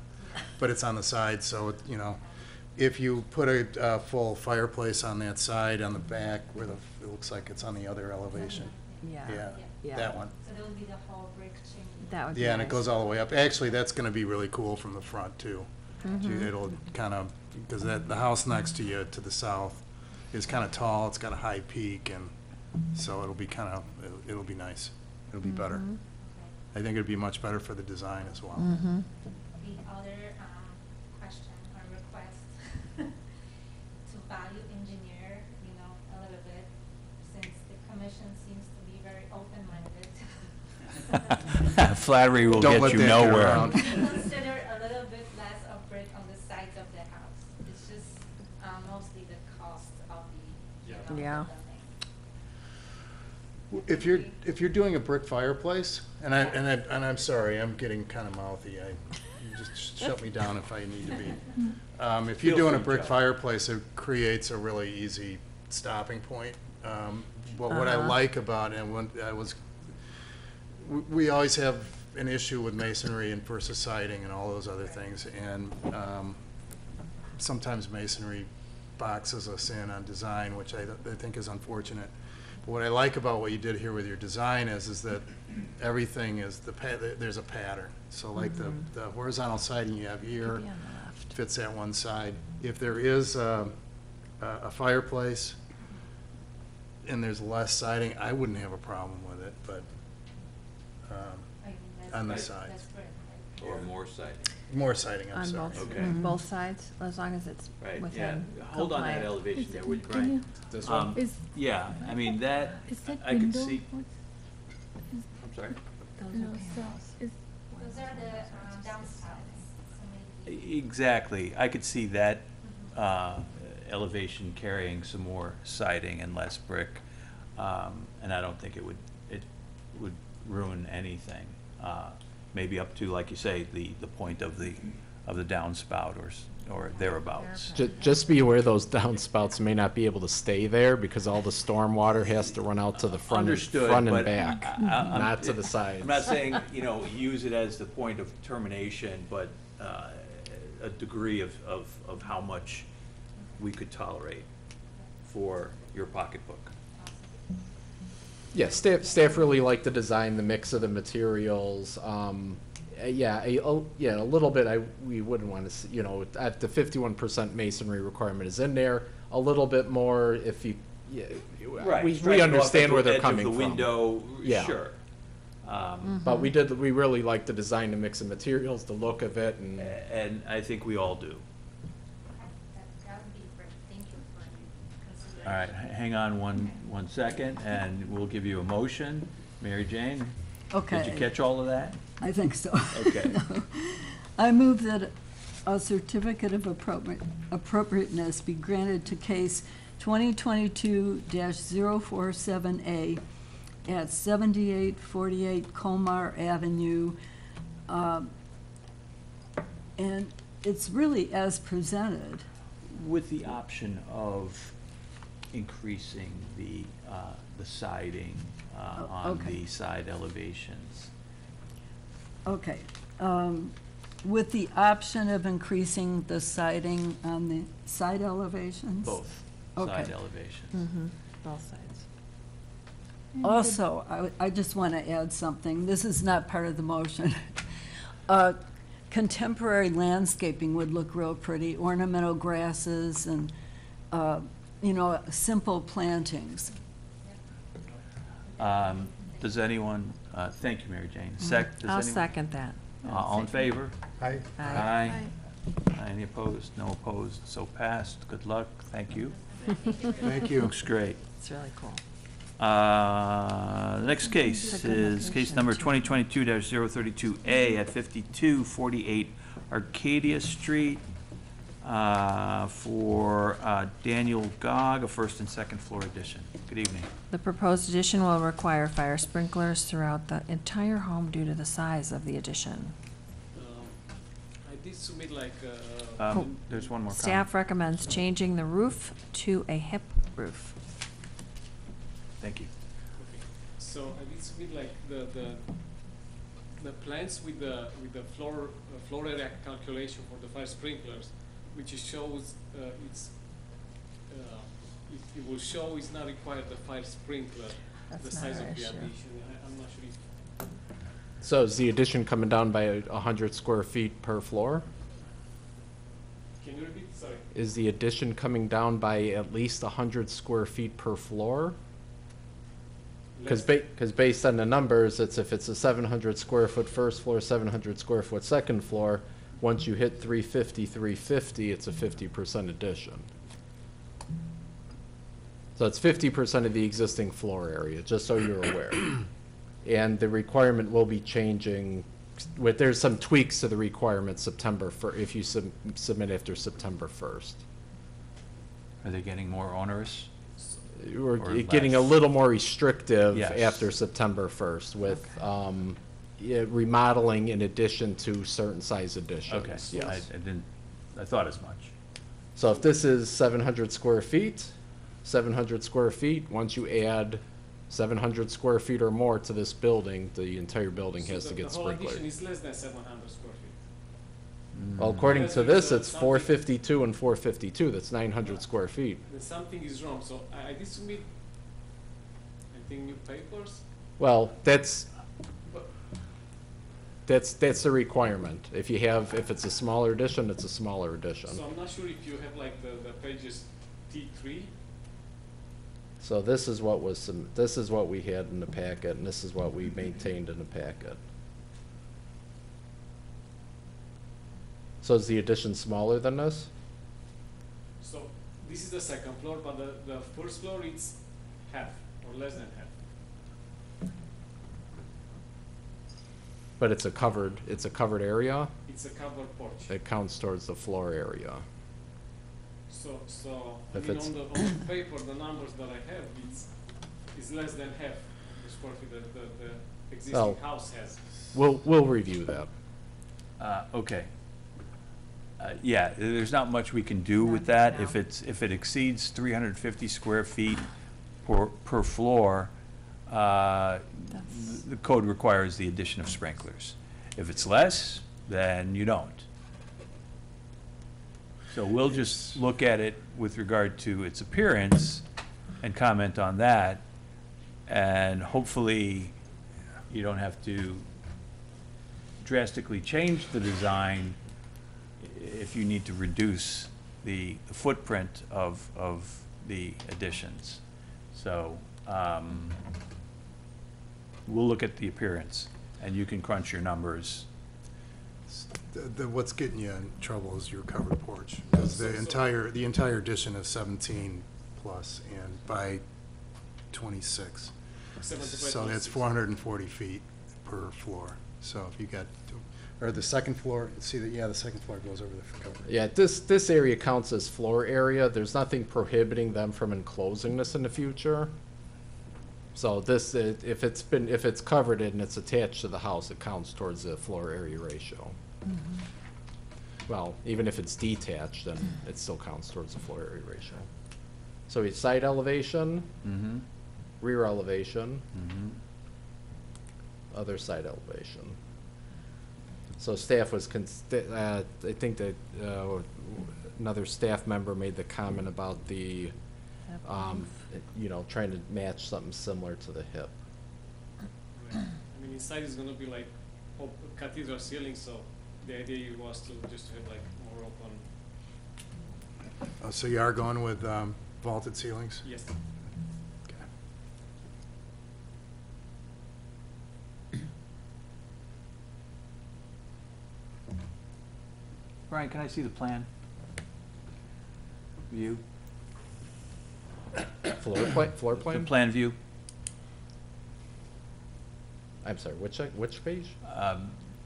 but it's on the side, so, you know, if you put a full fireplace on that side, on the back, where it looks like it's on the other elevation. Yeah. Yeah, that one. So there would be the whole brick chimney. That would be Yeah, and it nice. goes all the way up. Actually, that's gonna be really cool from the front, too. Mhm. It'll kind of, because the house next to you to the south is kind of tall, it's got a high peak, and so it'll be it'll be nice. It'll be better. I think it'd be much better for the design as well. Mm-hmm. The other question or request to value engineer, a little bit, since the commission seems to be very open-minded. Flattery will Don't get let you that get nowhere. around. Consider a little bit less of brick on the sides of the house. It's just mostly the cost of the, Yeah. building. If you're doing a brick fireplace, and I'm sorry, I'm getting kind of mouthy. You just shut me down if I need to be. If you're Feel doing a free, brick Joe. fireplace, it creates a really easy stopping point. But what I like about it, and when we always have an issue with masonry and versus siding and all those other things, and sometimes masonry boxes us in on design, which I think is unfortunate. But what I like about what you did here with your design is that everything is there's a pattern. So like the horizontal siding you have here fits that one side. If there is a fireplace and there's less siding, I wouldn't have a problem with it, but on the sides. That's brick, right? Or more siding. More siding, I'm On sorry. both, Okay. both sides, as long as it's Right, yeah. within Hold on that compliant. elevation there, would you, Can Brian? you, This Um, one? is, Yeah, I mean, that, is that I could window? see, What's- I'm sorry? No, so, is, Those are the downspouts. So maybe Exactly. I could see that elevation carrying some more siding and less brick. And I don't think it would ruin anything. Maybe up to, like you say, the point of the downspout or thereabouts. Just be aware those downspouts may not be able to stay there because all the storm water has to run out to the front Understood, and but back, I'm- not to the sides. I'm not saying, use it as the point of termination, but a degree of how much we could tolerate for your pocketbook. Yeah, staff really like the design, the mix of the materials. Yeah, a little bit. We wouldn't want to, at the 51% masonry requirement is in there. A little bit more if you. Yeah, Right. we striking off understand at the where they're edge of coming the from. window, Yeah. sure. But we really like the design, the mix of materials, the look of it, and And I think we all do. that would be great. Thank you for considering. All right, hang on one second, and we'll give you a motion. Mary Jane? Okay. Did you catch all of that? I think so. Okay. I move that a certificate of appropriateness be granted to case 2022-047A at 7848 Colmar Avenue. And it's really as presented. With the option of increasing the siding on okay. the side elevations. Okay. With the option of increasing the siding on the side elevations? Both Okay. side elevations. Mm-hmm, both sides. Also, I just want to add something. This is not part of the motion. Contemporary landscaping would look real pretty, ornamental grasses and, simple plantings. Does anyone, thank you, Mary Jane. Does I'll anyone- second that. All in favor? Aye. Aye. Any opposed? No opposed, so passed. Good luck, thank you. Thank you. Looks great. It's really cool. The next case It's a good is case location, number too. 2022-032A at 5248 Arcadia Street for Daniel Gog, a first and second floor addition. Good evening. The proposed addition will require fire sprinklers throughout the entire home due to the size of the addition. I did submit There's one more comment. Staff recommends changing the roof to a hip roof. Thank you. so I did submit the plans with the floor area calculation for the fire sprinklers, which shows it will show it's not required the fire sprinkler, the That's size not our of the issue. addition. I'm not sure if so is the addition coming down by 100 square feet per floor? Can you repeat? Sorry. Is the addition coming down by at least 100 square feet per floor? Because based on the numbers, if it's a 700 square foot first floor, 700 square foot second floor, once you hit 350, it's a 50% addition. So it's 50% of the existing floor area, just so you're aware. And the requirement will be changing, there's some tweaks to the requirement if you submit after September 1st. Are they getting more onerous? We're Or getting a less? little more restrictive Yes. after September 1st with remodeling in addition to certain size additions. Okay, Yes. I thought as much. So if this is 700 square feet, once you add 700 square feet or more to this building, the entire building has to get The whole addition sprinkled. is less than 700 square feet. Well, according Yes, to there is this, a it's something- 452 and 452, that's 900 square feet. Then something is wrong. So I did submit, I think, new papers. Well, that's But the requirement. If it's a smaller addition, it's a smaller addition. so I'm not sure if you have like the pages T3. So this is what we had in the packet, and this is what we maintained in the packet. So is the addition smaller than this? So this is the second floor, but the first floor it's half or less than half. But it's a covered area? It's a covered porch. It counts towards the floor area. So If I mean, it's- on the paper, the numbers that I have, it's less than half the square feet that the existing Well- house has. We'll review that. Okay. Yeah, there's not much we can do with that. If it exceeds 350 square feet per floor, the code requires the addition of sprinklers. If it's less, then you don't. So we'll just look at it with regard to its appearance and comment on that. And hopefully, you don't have to drastically change the design if you need to reduce the footprint of the additions. So, we'll look at the appearance, and you can crunch your numbers. What's getting you in trouble is your covered porch, because the entire addition is 17 plus, and by 26. 75, So that's 26. 440 feet per floor. So if you got, or the second floor, the second floor goes over the cover. Yeah, this area counts as floor area. There's nothing prohibiting them from enclosing this in the future. So this, if it's covered and it's attached to the house, it counts towards the floor area ratio. Well, even if it's detached, then it still counts towards the floor area ratio. So it's side elevation, Mm-hmm. rear elevation, Mm-hmm. other side elevation. So staff was, I think that another staff member made the comment about the, trying to match something similar to the hip. Right. I mean, inside is gonna be like cathedral ceiling, so the idea was just to have like more open. So you are going with vaulted ceilings? Yes. Okay. Brian, can I see the plan? View? Floor The plan? plan view? I'm sorry, which page?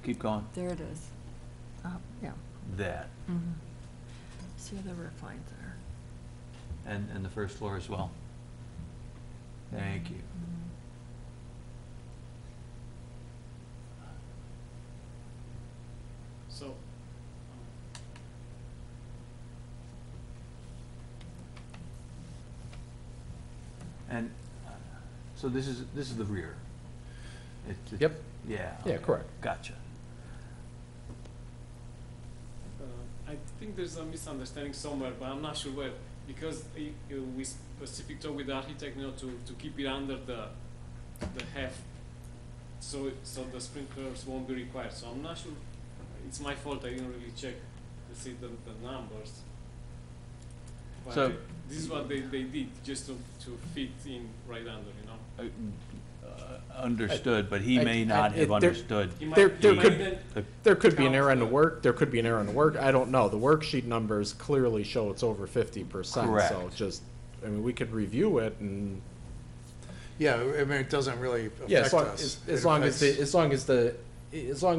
Keep going. There it is. Yeah. That. Mhm. See where the roof lines are. And the first floor as well. Thank you. So. And so this is the rear? Yep. Yeah. Yeah, okay. correct. Gotcha. I think there's a misunderstanding somewhere, but I'm not sure where, because we specifically talked with the architect, to keep it under the half, so the sprinklers won't be required. So I'm not sure. It's my fault. I didn't really check see the numbers. But So- this is what they did, just to fit in right under, you know? Understood, but he may not have there- understood. He might- There he might could, then there could be an error in the count work, there could be an error in the work, I don't know. The worksheet numbers clearly show it's over 50%. So Correct. just, I mean, we could review it and, Yeah, I mean, it doesn't really yeah, affect us. as long as as long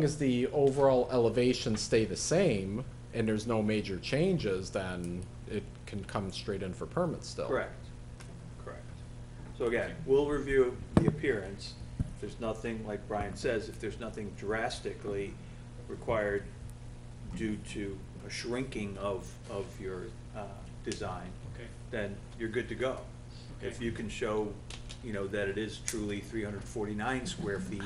as the overall elevations stay the same and there's no major changes, then it can come straight in for permits still. Correct. So again, we'll review the appearance. If there's nothing, like Brian says, if there's nothing drastically required due to a shrinking of your design, Okay. then you're good to go. If you can show, you know, that it is truly 349 square feet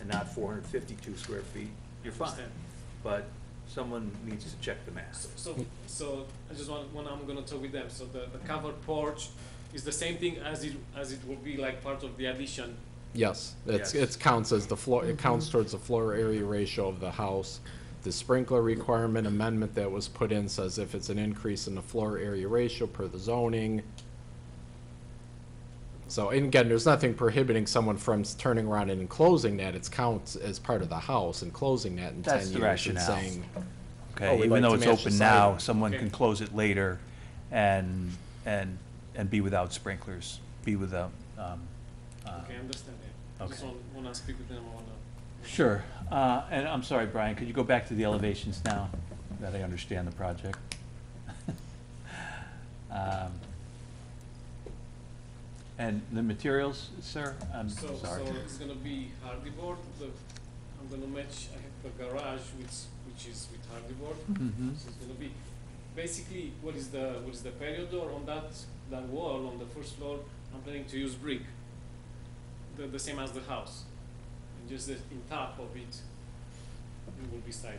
and not 452 square feet, you're fine. Understand. But someone needs to check the math. So I just want, when I'm gonna talk with them, so the covered porch is the same thing as it will be like part of the addition. Yes, Yes. it counts as the floor, it counts towards the floor area ratio of the house. The sprinkler requirement amendment that was put in says if it's an increase in the floor area ratio per the zoning. So, and again, there's nothing prohibiting someone from turning around and enclosing that, it's counts as part of the house and closing that in 10 That's years. the rationale. And saying, Okay, Oh, we'd even like though to it's match the open now, siding. someone Okay. can close it later and be without sprinklers, be without, Okay, I understand that. I just okay. wanna speak with them, I wanna. Sure, and I'm sorry, Brian, could you go back to the elevations now, that I understand the project? And the materials, sir, I'm So sorry. it's gonna be hardy board, I'm gonna match, I have the garage which is with hardy board. Mhm. So it's gonna be, basically, what is the patio door on that wall on the first floor, I'm planning to use brick. The same as the house. And just in top of it will be siding.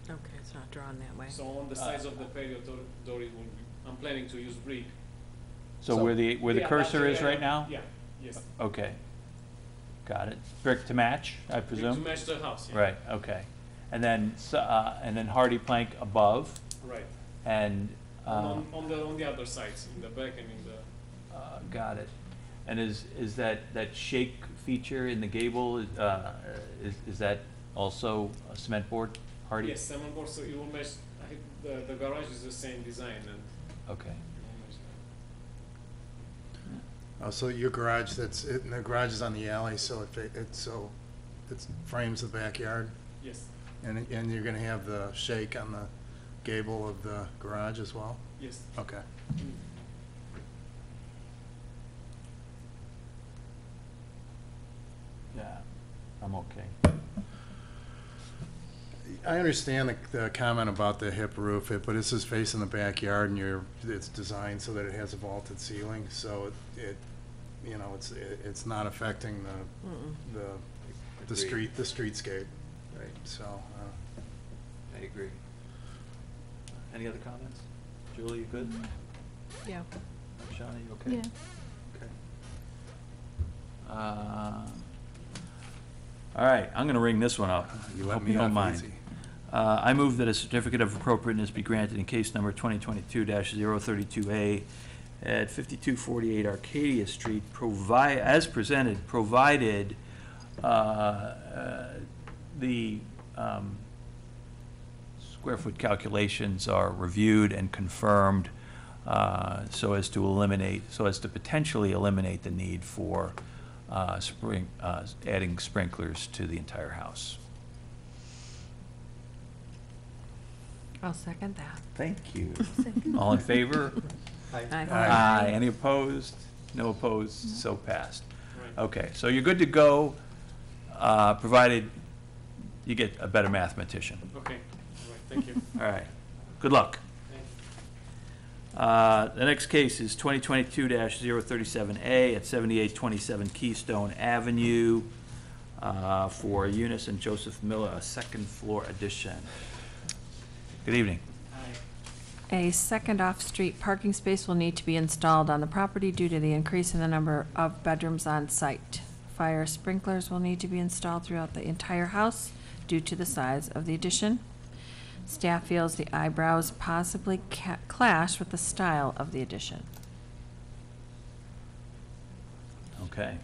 Okay, it's not drawn that way. So on the sides of the patio door it will be, I'm planning to use brick. So where the Yeah, cursor that's is the right area. now? Yeah, yes. Okay, got it. Brick to match, I Brick presume? to match the house, yeah. Right, okay. And then hardy plank above, Right. and, On the other sides, in the back and in the, got it. And is that shake feature in the gable, is that also a cement board, hardy? yes, cement board, so it will match, I think the garage is the same design and Okay. it will match that. So your garage, the garage is on the alley, so it frames the backyard? Yes, And you're gonna have the shake on the gable of the garage as well? yes. Okay. Yeah, I'm okay. I understand the comment about the hip roof, but this is facing the backyard and it's designed so that it has a vaulted ceiling, so it's not affecting the Agreed. streetscape, right, so. I agree. Any other comments? Julie, you good? Yeah. Shauna, you okay? Yeah. Okay. All right, I'm gonna ring this one up. You let Hope me you don't off mind. easy. I move that a certificate of appropriateness be granted in case number 2022-032A at 5248 Arcadia Street, as presented, provided the square foot calculations are reviewed and confirmed so as to potentially eliminate the need for adding sprinklers to the entire house. I'll second that. Thank you. All in favor? Aye. Any opposed? No opposed, so passed. Right. Okay, so you're good to go, provided you get a better mathematician. Okay, all right, thank you. All right, good luck. Thank you. The next case is 2022-037A at 7827 Keystone Avenue for Eunice and Joseph Miller, a second floor addition. Good evening. A second off-street parking space will need to be installed on the property due to the increase in the number of bedrooms on site. Fire sprinklers will need to be installed throughout the entire house due to the size of the addition. Staff feels the eyebrows possibly clash with the style of the addition. Okay.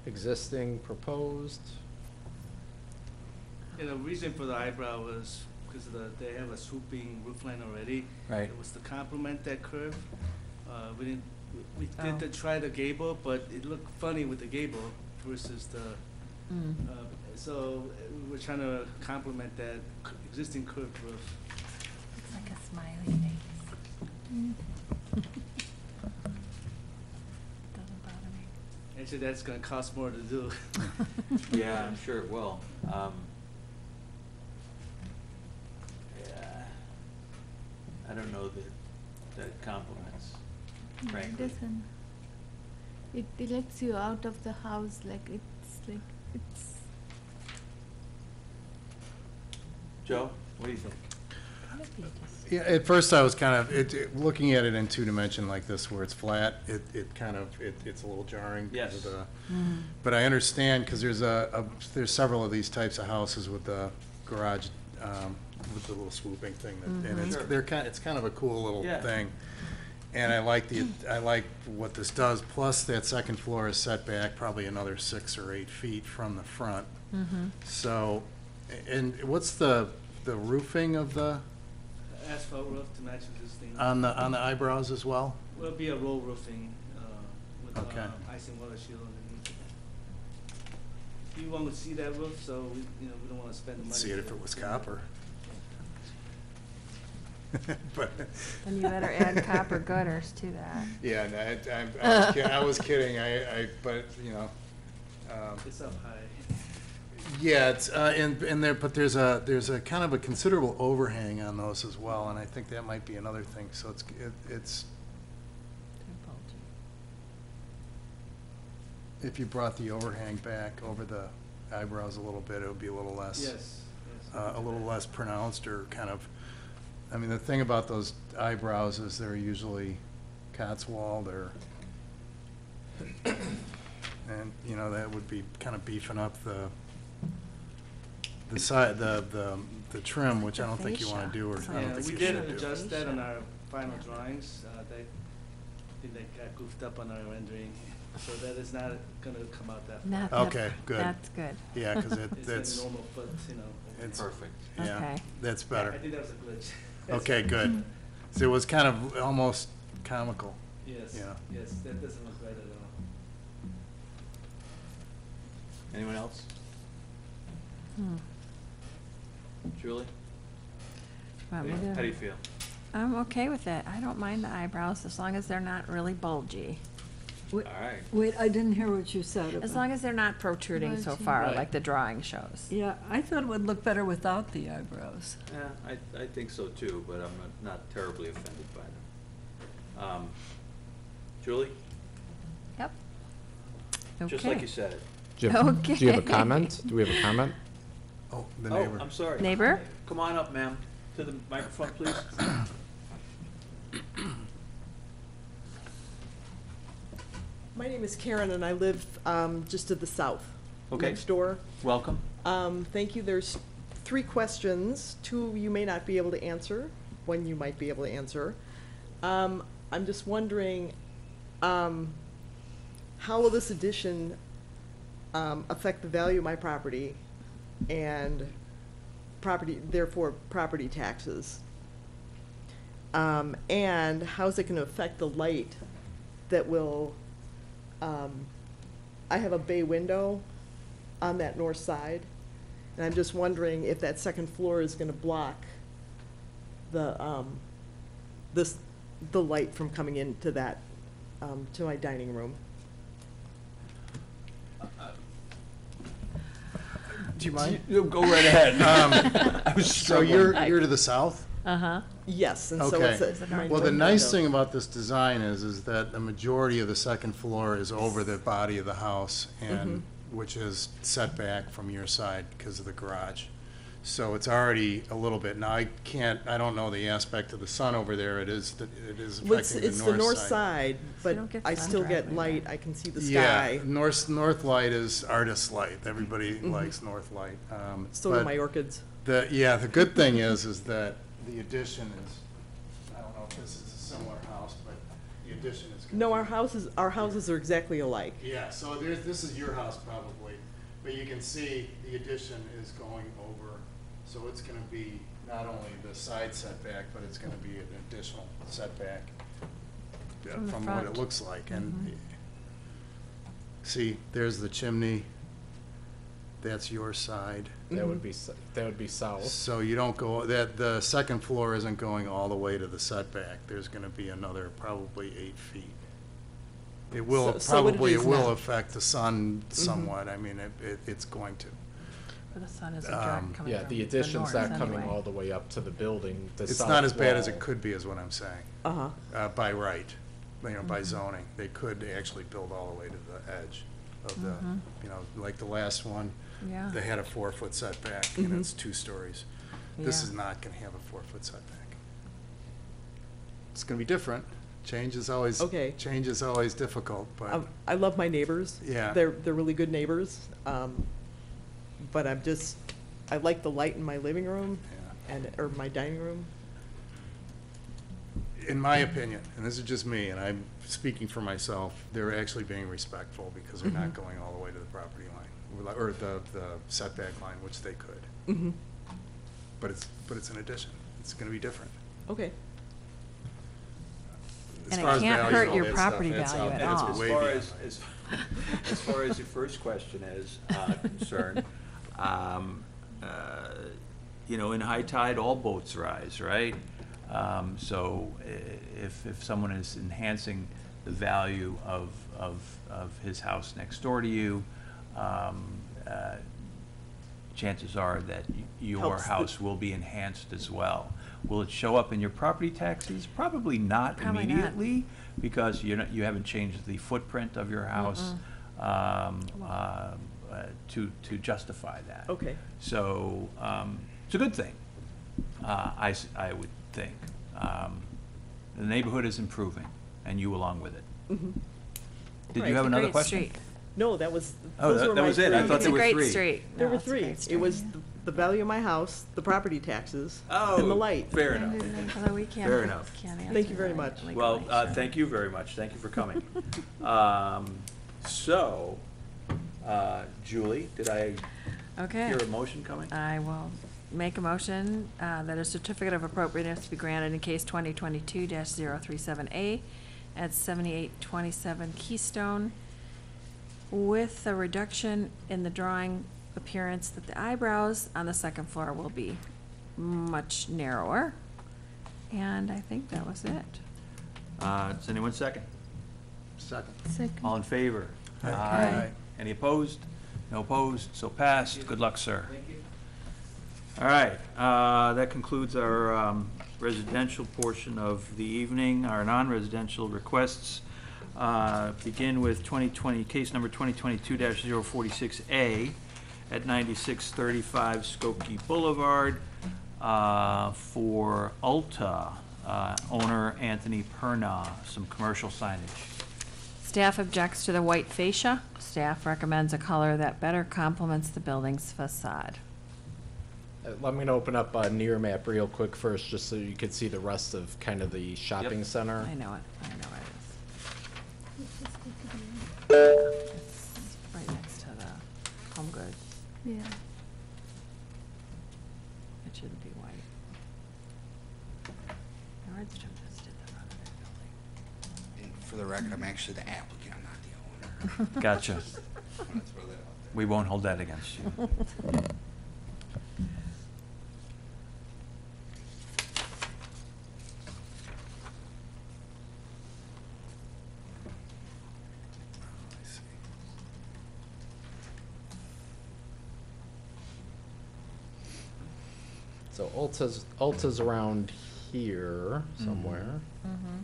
Existing, proposed. Yeah, the reason for the eyebrow was because they have a swooping roof line already. Right. It was to complement that curve. We did try the gable, but it looked funny with the gable versus the, so we're trying to complement that existing curved roof. Looks like a smiley face. Doesn't bother me. Actually, that's gonna cost more to do. Yeah, I'm sure it will. Yeah, I don't know that compliments, It frankly. doesn't. It lets you out of the house, it's Joe, what do you think? Yeah, at first I was kind of, looking at it in two dimension like this where it's flat, it's a little jarring. because Yes. of the- But I understand, because there's several of these types of houses with the garage, with the little swooping thing, and it's kind of a cool little Yeah. thing. And I like what this does, plus that second floor is set back probably another 6 or 8 feet from the front. So, and what's the roofing of the, Asphalt roof to match existing. on the eyebrows as well? Will be a roll roofing, with, Okay. ice and water shield underneath. You want to see that roof, so we don't want to spend the money. See it if it was copper. But, Then you better add copper gutters to that. yeah, no, I was kidding, but, It's up high. yeah, it's, and there, but there's a kind of a considerable overhang on those as well, and I think that might be another thing, so it's, if you brought the overhang back over the eyebrows a little bit, it would be a little less. Yes, A little less pronounced or kind of, I mean, the thing about those eyebrows is they're usually Cotswold or, and, that would be kind of beefing up the side, the trim, which I don't think you want to do, or I don't Yeah, think we you did should do. adjust that on our final drawings. I think they got goofed up on our rendering, so that is not gonna come out that. Not far. that- Okay, good. That's good. Yeah, because It's that's, a normal foot, it's, Perfect. yeah, Okay. that's I better. think that was a glitch. Okay, good. So it was kind of almost comical. Yes, Yeah. yes, that doesn't look right at all. Anyone else? Julie? Want me to- How do you feel? I'm okay with it. I don't mind the eyebrows as long as they're not really bulgy. Wait, All right. wait, I didn't hear what you said. As long as they're not protruding so far, Right. like the drawing shows. Yeah, I thought it would look better without the eyebrows. Yeah, I think so too, but I'm not terribly offended by them. Julie? Yep. Just like Okay. you said it. Do you have a Okay. comment? Do we have a comment? Oh, the Oh, neighbor. I'm sorry. Neighbor? Come on up, ma'am, to the microphone, please. My name is Karen, and I live just to the south, Okay. next door. Welcome. Thank you. There's 3 questions. 2 you may not be able to answer, 1 you might be able to answer. I'm just wondering, how will this addition affect the value of my property and therefore property taxes? And how's it going to affect the light that will, I have a bay window on that north side, and I'm just wondering if that second floor is going to block the, the light from coming into that, to my dining room. Do you mind? Go right ahead. I was so you're to the south? Uh-huh. Yes, and so Okay. it's a. Well, the nice thing about this design is that the majority of the second floor is over the body of the house, and which is set back from your side because of the garage. So it's already a little bit, now I don't know the aspect of the sun over there, it is Well, affecting the it's the north north side. side, but don't get I sun still get directly light, I can see the Yeah, sky. north light is artist light, everybody likes north light. So do but my orchids. the good thing is that the addition is, I don't know if this is a similar house, but the addition is. No, our houses are exactly alike. Yeah, so this is your house probably, but you can see the addition is going over, so it's gonna be not only the side setback, but it's gonna be an additional setback From the from what it front. looks like, and see, there's the chimney, that's your side. That would be, that would be south. So you don't go, the second floor isn't going all the way to the setback, there's gonna be another probably 8 feet. It will, So what it probably, it is will now. affect the sun somewhat, I mean, it's going to. But the sun isn't direct coming Yeah, from the addition's north not coming anyway. all the way up to the building. The It's south not as bad as it wall- could be, is what I'm saying. Uh-huh. By right, by zoning, they could actually build all the way to the edge of the, like the last one. Yeah. They had a 4-foot setback, and it's 2 stories. This Yeah. is not gonna have a 4-foot setback. It's gonna be different. Change is always, Okay. change is always difficult, but, I love my neighbors. Yeah. They're really good neighbors. But I like the light in my living room or my dining room. in my opinion, and this is just me, and I'm speaking for myself, they're actually being respectful because they're not going all the way to the property line, or the setback line, which they could. Mm-hmm. But it's an addition. It's gonna be different. Okay. As And it far as can't value hurt and all your that stuff, property that's value out- at that's all. way As far beyond as, mine. as far as your first question is concerned, in high tide, all boats rise, right? So if someone is enhancing the value of his house next door to you, chances are that your Helps the- house will be enhanced as well. Will it show up in your property taxes? Probably not Probably not. immediately, because you haven't changed the footprint of your house to justify that. Okay. So, it's a good thing, I would think. The neighborhood is improving, and you along with it. Mm-hmm. Did Right. you have another Great question? street. No, that was, Oh, those were that my was it. I three. thought It's there a were great 3. street. There No, were it's a 3. great It street. was the value of my house, the property taxes, Oh, and the light. fair enough. Although we can't. Fair enough. can't answer Thank you very that much. Well, legally, sure. thank you very much. Thank you for coming. So, Julie, did I Okay. hear a motion coming? I will make a motion that a certificate of appropriateness be granted in case 2022-037A at 7827 Keystone, with a reduction in the drawing appearance that the eyebrows on the second floor will be much narrower. And I think that was it. Does anyone second? Second. All in favor? Aye. Any opposed? No opposed, so passed. Good luck, sir. All right, that concludes our residential portion of the evening. Our non-residential requests begin with case number 2022-046A at 9635 Skokie Boulevard for Ulta, owner Anthony Perna, some commercial signage. Staff objects to the white fascia. Staff recommends a color that better complements the building's facade. Let me open up a near map real quick first, just so you could see the rest of kind of the shopping center. I know it. I know it is. It's right next to the Home Goods. Yeah. It shouldn't be white. Nordstrom just did the front of their building. And for the record, I'm actually the applicant, I'm not the owner. Gotcha. Wanna throw that out there. We won't hold that against you. So Ulta's around here somewhere. Mm-hmm.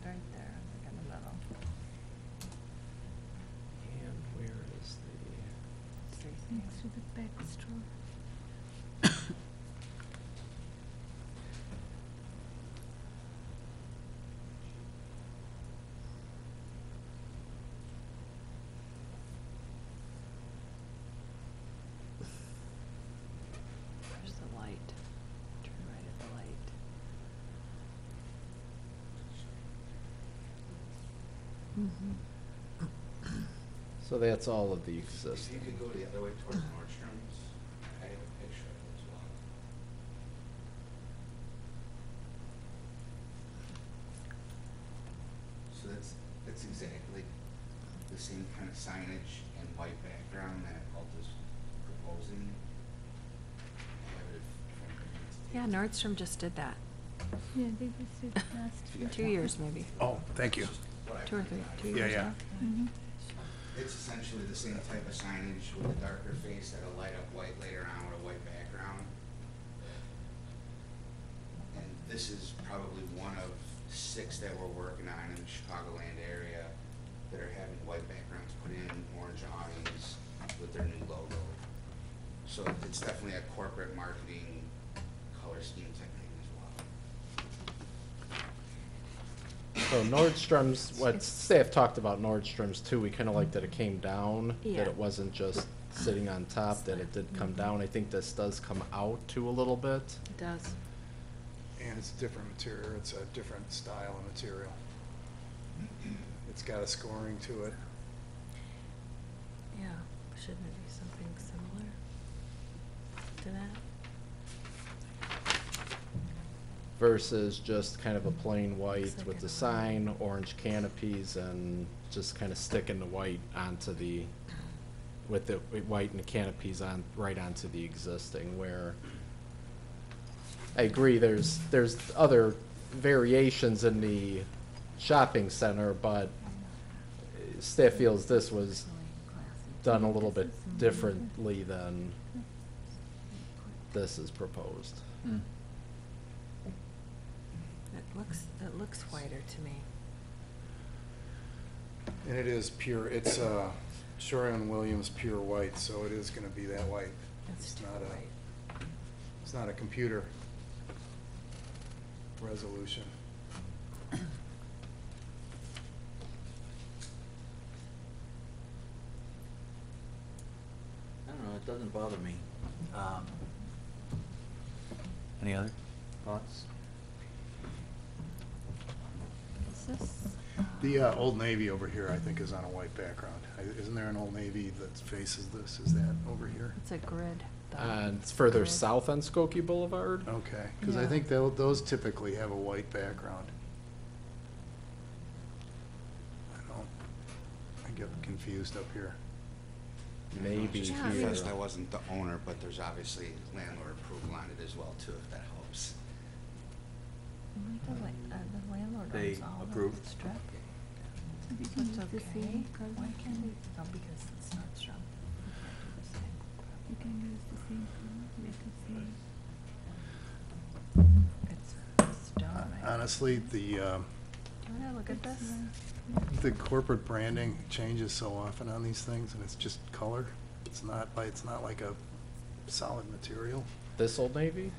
Right there, like in the middle. And where is the? Next to the back There's the light. Turn right at the light. So that's all of the If existing. you could go the other way towards Nordstrom's, I have a picture of it as well. So that's exactly the same kind of signage and white background that Alta's proposing. I have it if Yeah, Nordstrom just did that. Yeah, they just did last year. 2 years, maybe. Oh, thank you. what I 2 or 3, 2 Yeah, years yeah. now. Mhm. It's essentially the same type of signage with a darker face that'll light up white later on with a white background. And this is probably one of 6 that we're working on in the Chicagoland area that are having white backgrounds put in, orange awnings with their new logo. So it's definitely a corporate marketing color scheme technique as well. So Nordstrom's, what staff talked about Nordstrom's too, we kind of liked that it came down, Yeah. that it wasn't just sitting on top, that it did come down. I think this does come out too a little bit. It does. And it's a different material, it's a different style of material. It's got a scoring to it. Yeah, shouldn't it be something similar to that? Versus just kind of a plain white with the sign, orange canopies, and just kind of sticking the white onto the, with the white and the canopies on, right onto the existing, where I agree, there's other variations in the shopping center, but staff feels this was done a little bit differently than this is proposed. It looks whiter to me. And it is pure, it's Sherwin-Williams pure white, so it is gonna be that white. It's It's too not white. it's not a computer resolution. I don't know, it doesn't bother me. Any other thoughts? Is this? The Old Navy over here, I think, is on a white background. Isn't there an Old Navy that faces this? Is that over here? It's a grid. though. It's further Grid. south on Skokie Boulevard. Okay, because I Yeah. think those typically have a white background. I get confused up here. Maybe Just Yeah, I mean- here. confessed I wasn't the owner, but there's obviously landlord approval on it as well too, if that helps. The landlord They owns all of approved? the strip. So we So can it's use the okay. same color. Why can't we? Oh, because it's Nordstrom. You can use the same color, make it same. It's stone, right? Honestly, Do you wanna look at this? the corporate branding changes so often on these things, and it's just color. It's not like a solid material. This Old Navy?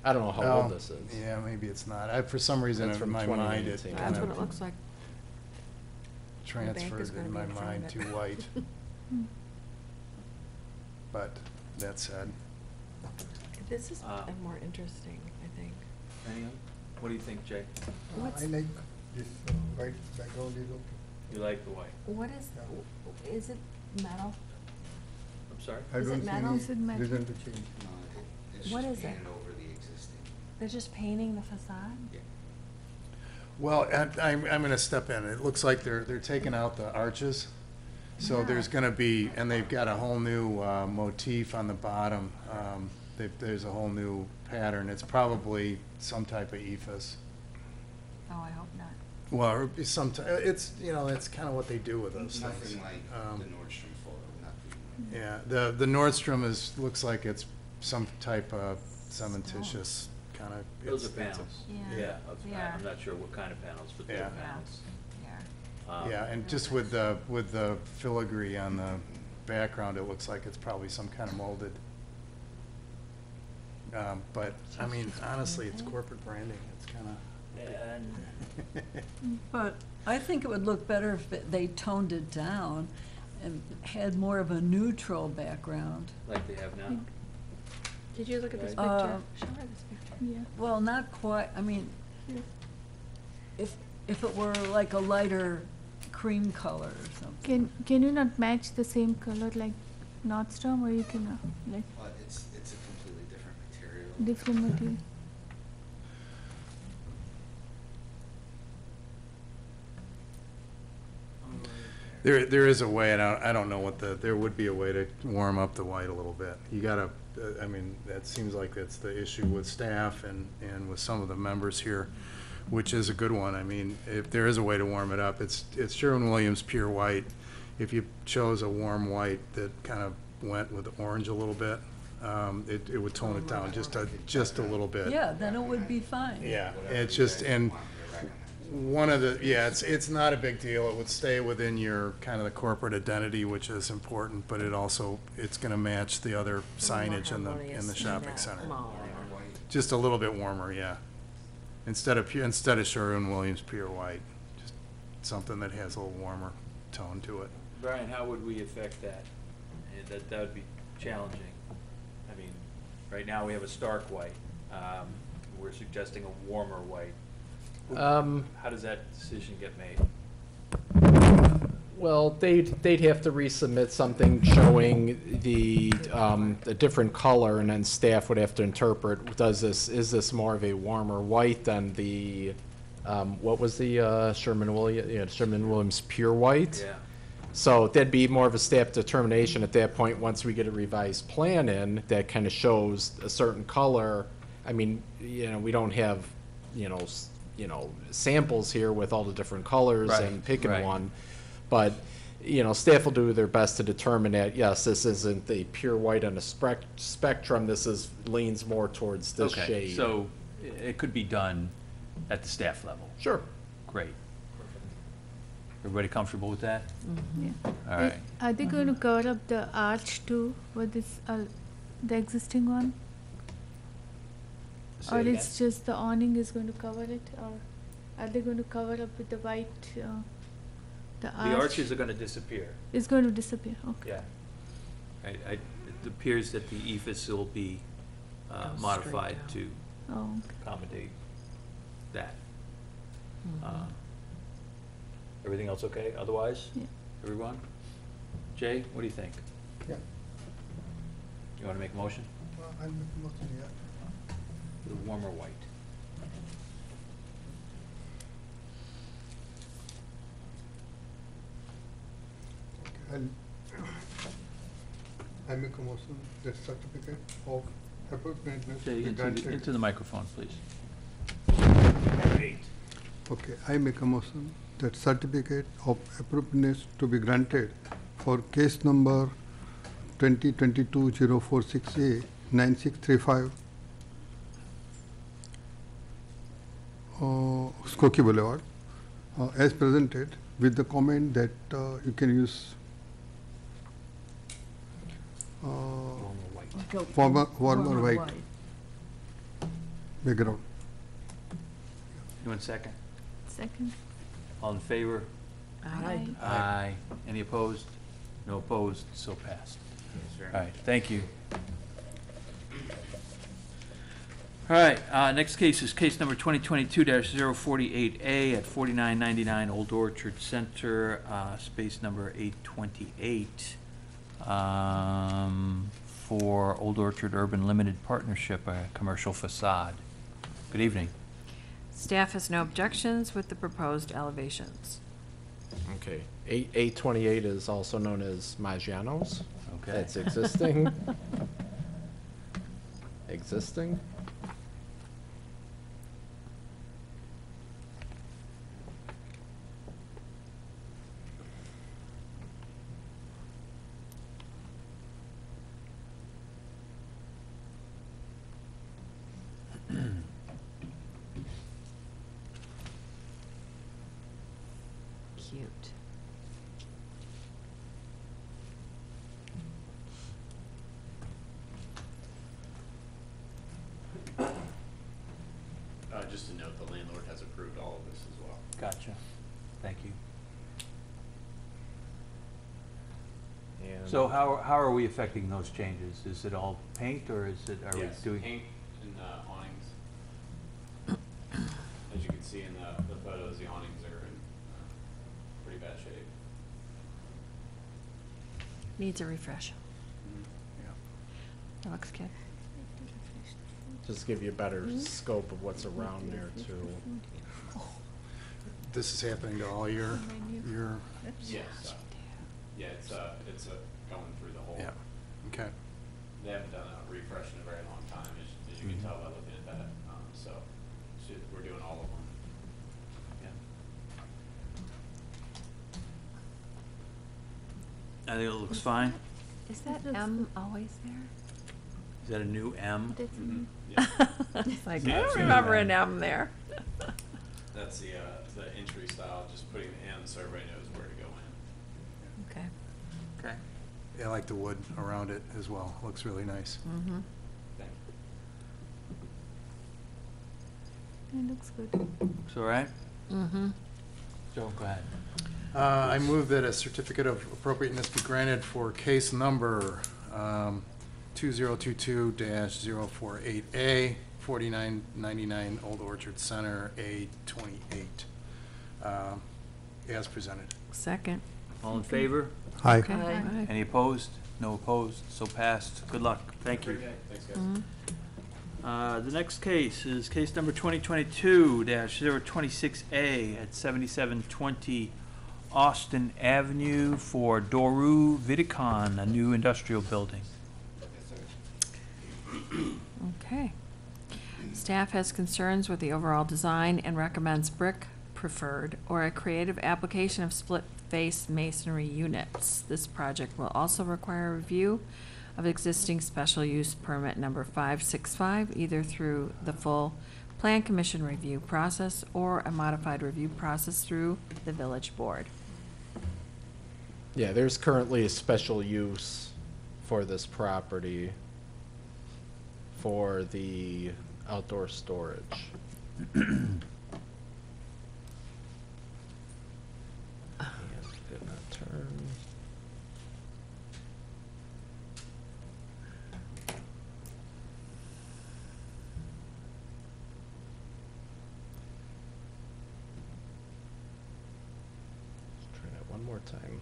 I don't know how Oh, old this is. Yeah, maybe it's not. For some reason, That's in from my mind, it 2019. kind That's what it of looks like. The bank is transferred gonna in be my in front mind of to it. white. But that said, This is Uh, more interesting, I think. Any other? What do you think, Jay? What's, I like this white background is okay. You like the white? what is it metal? I'm sorry? I Is it don't see metal? Is it any metal? reason to change. It's What just is it? painted over the existing. They're just painting the facade? Yeah. well, I'm gonna step in. It looks like they're taking out the arches. So Yeah. there's gonna be, and they've got a whole new motif on the bottom. There's a whole new pattern. It's probably some type of ephes. Oh, I hope not. Well, or it's it's kind of what they do with those things. Nothing like the Nordstrom photo, nothing. Yeah, the Nordstrom looks like it's some type of cementitious kind of. Those are panels. Yeah. They are. I'm not sure what kind of panels, but they're Yeah. panels. Yeah. Yeah, and just with the filigree on the background, it looks like it's probably some kind of molded But, I mean, honestly, it's corporate branding, it's kinda. But I think it would look better if they toned it down and had more of a neutral background. Like they have now. Did you look at this Uh, picture? Show her this picture. Yeah. Well, not quite, I mean, Here. if it were like a lighter cream color or something. Can you not match the same color like Nordstrom, or you can like But it's a completely different material. different material? There is a way, and I don't know what there would be a way to warm up the white a little bit. You gotta, I mean, that seems like that's the issue with staff and with some of the members here, which is a good one. I mean, if there is a way to warm it up, it's Sherwin-Williams pure white. If you chose a warm white that kind of went with orange a little bit, it would tone it down just a little bit. Yeah, then it would be fine. Yeah, it's just, and one of the, yeah, it's not a big deal. It would stay within your, kind of the corporate identity, which is important, but it also, it's gonna match the other signage in the shopping center. Just a little bit warmer, yeah. Instead of Sherwin-Williams pure white, just something that has a little warmer tone to it. Brian, how would we affect that? That would be challenging. I mean, right now we have a stark white. We're suggesting a warmer white. How does that decision get made? Well, they'd have to resubmit something showing the different color, and then staff would have to interpret, is this more of a warmer white than the, what was the, Sherwin-Williams pure white? Yeah. So that'd be more of a staff determination at that point, once we get a revised plan in, that kind of shows a certain color. I mean, we don't have, samples here with all the different colors and picking one. But, staff will do their best to determine that, yes, this isn't the pure white on the spectrum, leans more towards this shade. Okay, so it could be done at the staff level. Sure. Great. Everybody comfortable with that? Yeah. All right. Are they going to cover up the arch too with this, the existing one? Say Or it it's just the awning is going to cover it, or are they going to cover up with the white, the arch? The arches are gonna disappear. It's going to disappear, okay. Yeah. It appears that the ephes will be modified to Oh, okay. accommodate that. Everything else okay otherwise? Yeah. Everyone? Jay, what do you think? Yeah. You wanna make a motion? I'll make a motion, yeah. The warmer white. Okay, I make a motion that certificate of appropriateness Jay, be granted. into the microphone, please. Okay, I make a motion that certificate of appropriateness to be granted for case number 2022-046A 9635 Skokie Boulevard, as presented, with the comment that you can use Go warmer white background. You want a second? Second. All in favor? Aye. Aye. Any opposed? No opposed, so passed. Yes, sir. All right, thank you. All right, next case is case number 2022-048A at 4999 Old Orchard Center, space number 828, for Old Orchard Urban Limited Partnership, a commercial facade. Good evening. Staff has no objections with the proposed elevations. Okay. 828 is also known as Maggiano's. Okay. That's existing. Existing. Cute. just to note, the landlord has approved all of this as well. Gotcha. Thank you. And So how are we affecting those changes? Is it all paint, or are we Yes, doing? paint and awnings. As you can see in the photos, the awnings are in pretty bad shape. Needs a refresh. Yeah. That looks good. just give you a better scope of what's around there too. This is happening to all your, Yes. Yeah, it's going through the whole. yeah, okay. They haven't done a refresh in a very long time, as you can tell by looking at that. So we're doing all of them. I think it looks fine. Is that M always there? Is that a new M? Yeah. It's like, Yeah, I don't it's remember M. an M there. That's the entry style, just putting the M so everybody knows where to go in. Okay. Okay. Yeah, I like the wood around it as well. Looks really nice. Mm-hmm. Thank you. It looks good. Looks all right? Mm-hmm. Joe, go ahead. I move that a certificate of appropriateness be granted for case number 2022-048A, 4999 Old Orchard Center, A28, as presented. Second. All in favor? Aye. Okay. Aye. Any opposed? No opposed, so passed. Good luck. Thank you. Great day. Thanks, guys. Mhm. The next case is case number 2022-026A at 7720 Austin Avenue for Dorou Vidicon, a new industrial building. Okay. Staff has concerns with the overall design and recommends brick preferred or a creative application of split-face masonry units. This project will also require a review of existing special use permit number 565, either through the full Plan Commission review process or a modified review process through the village board. Yeah, there's currently a special use for this property for the outdoor storage. And did not turn. Let's try that one more time.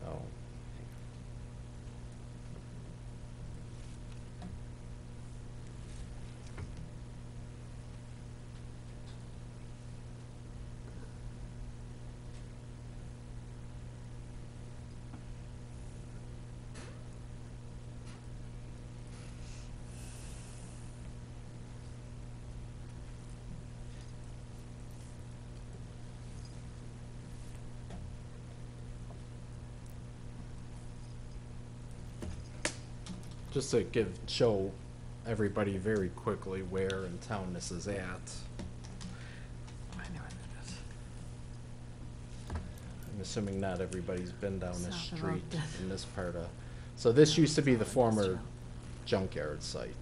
Oh. Just to show everybody very quickly where in town this is at. I know what that is. I'm assuming not everybody's been down this South of street Oakton. in this part of, so this used to be the former junkyard site.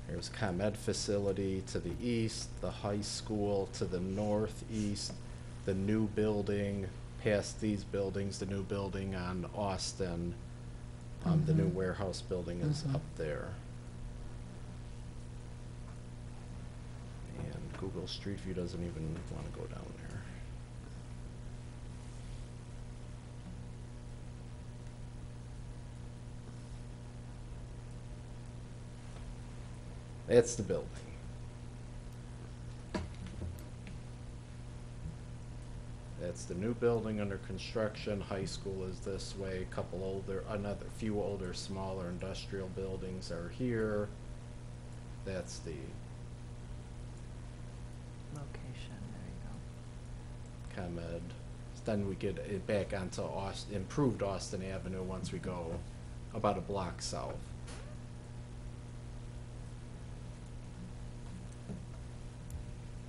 There's ComEd facility to the east, the high school to the northeast, the new building past these buildings, the new building on Austin. The new warehouse building is up there. And Google Street View doesn't even want to go down there. That's the building. That's the new building under construction. High school is this way. Couple older, few older, smaller industrial buildings are here. That's the Location, there you ComEd. Then we get it back onto improved Austin Avenue once we go about a block south.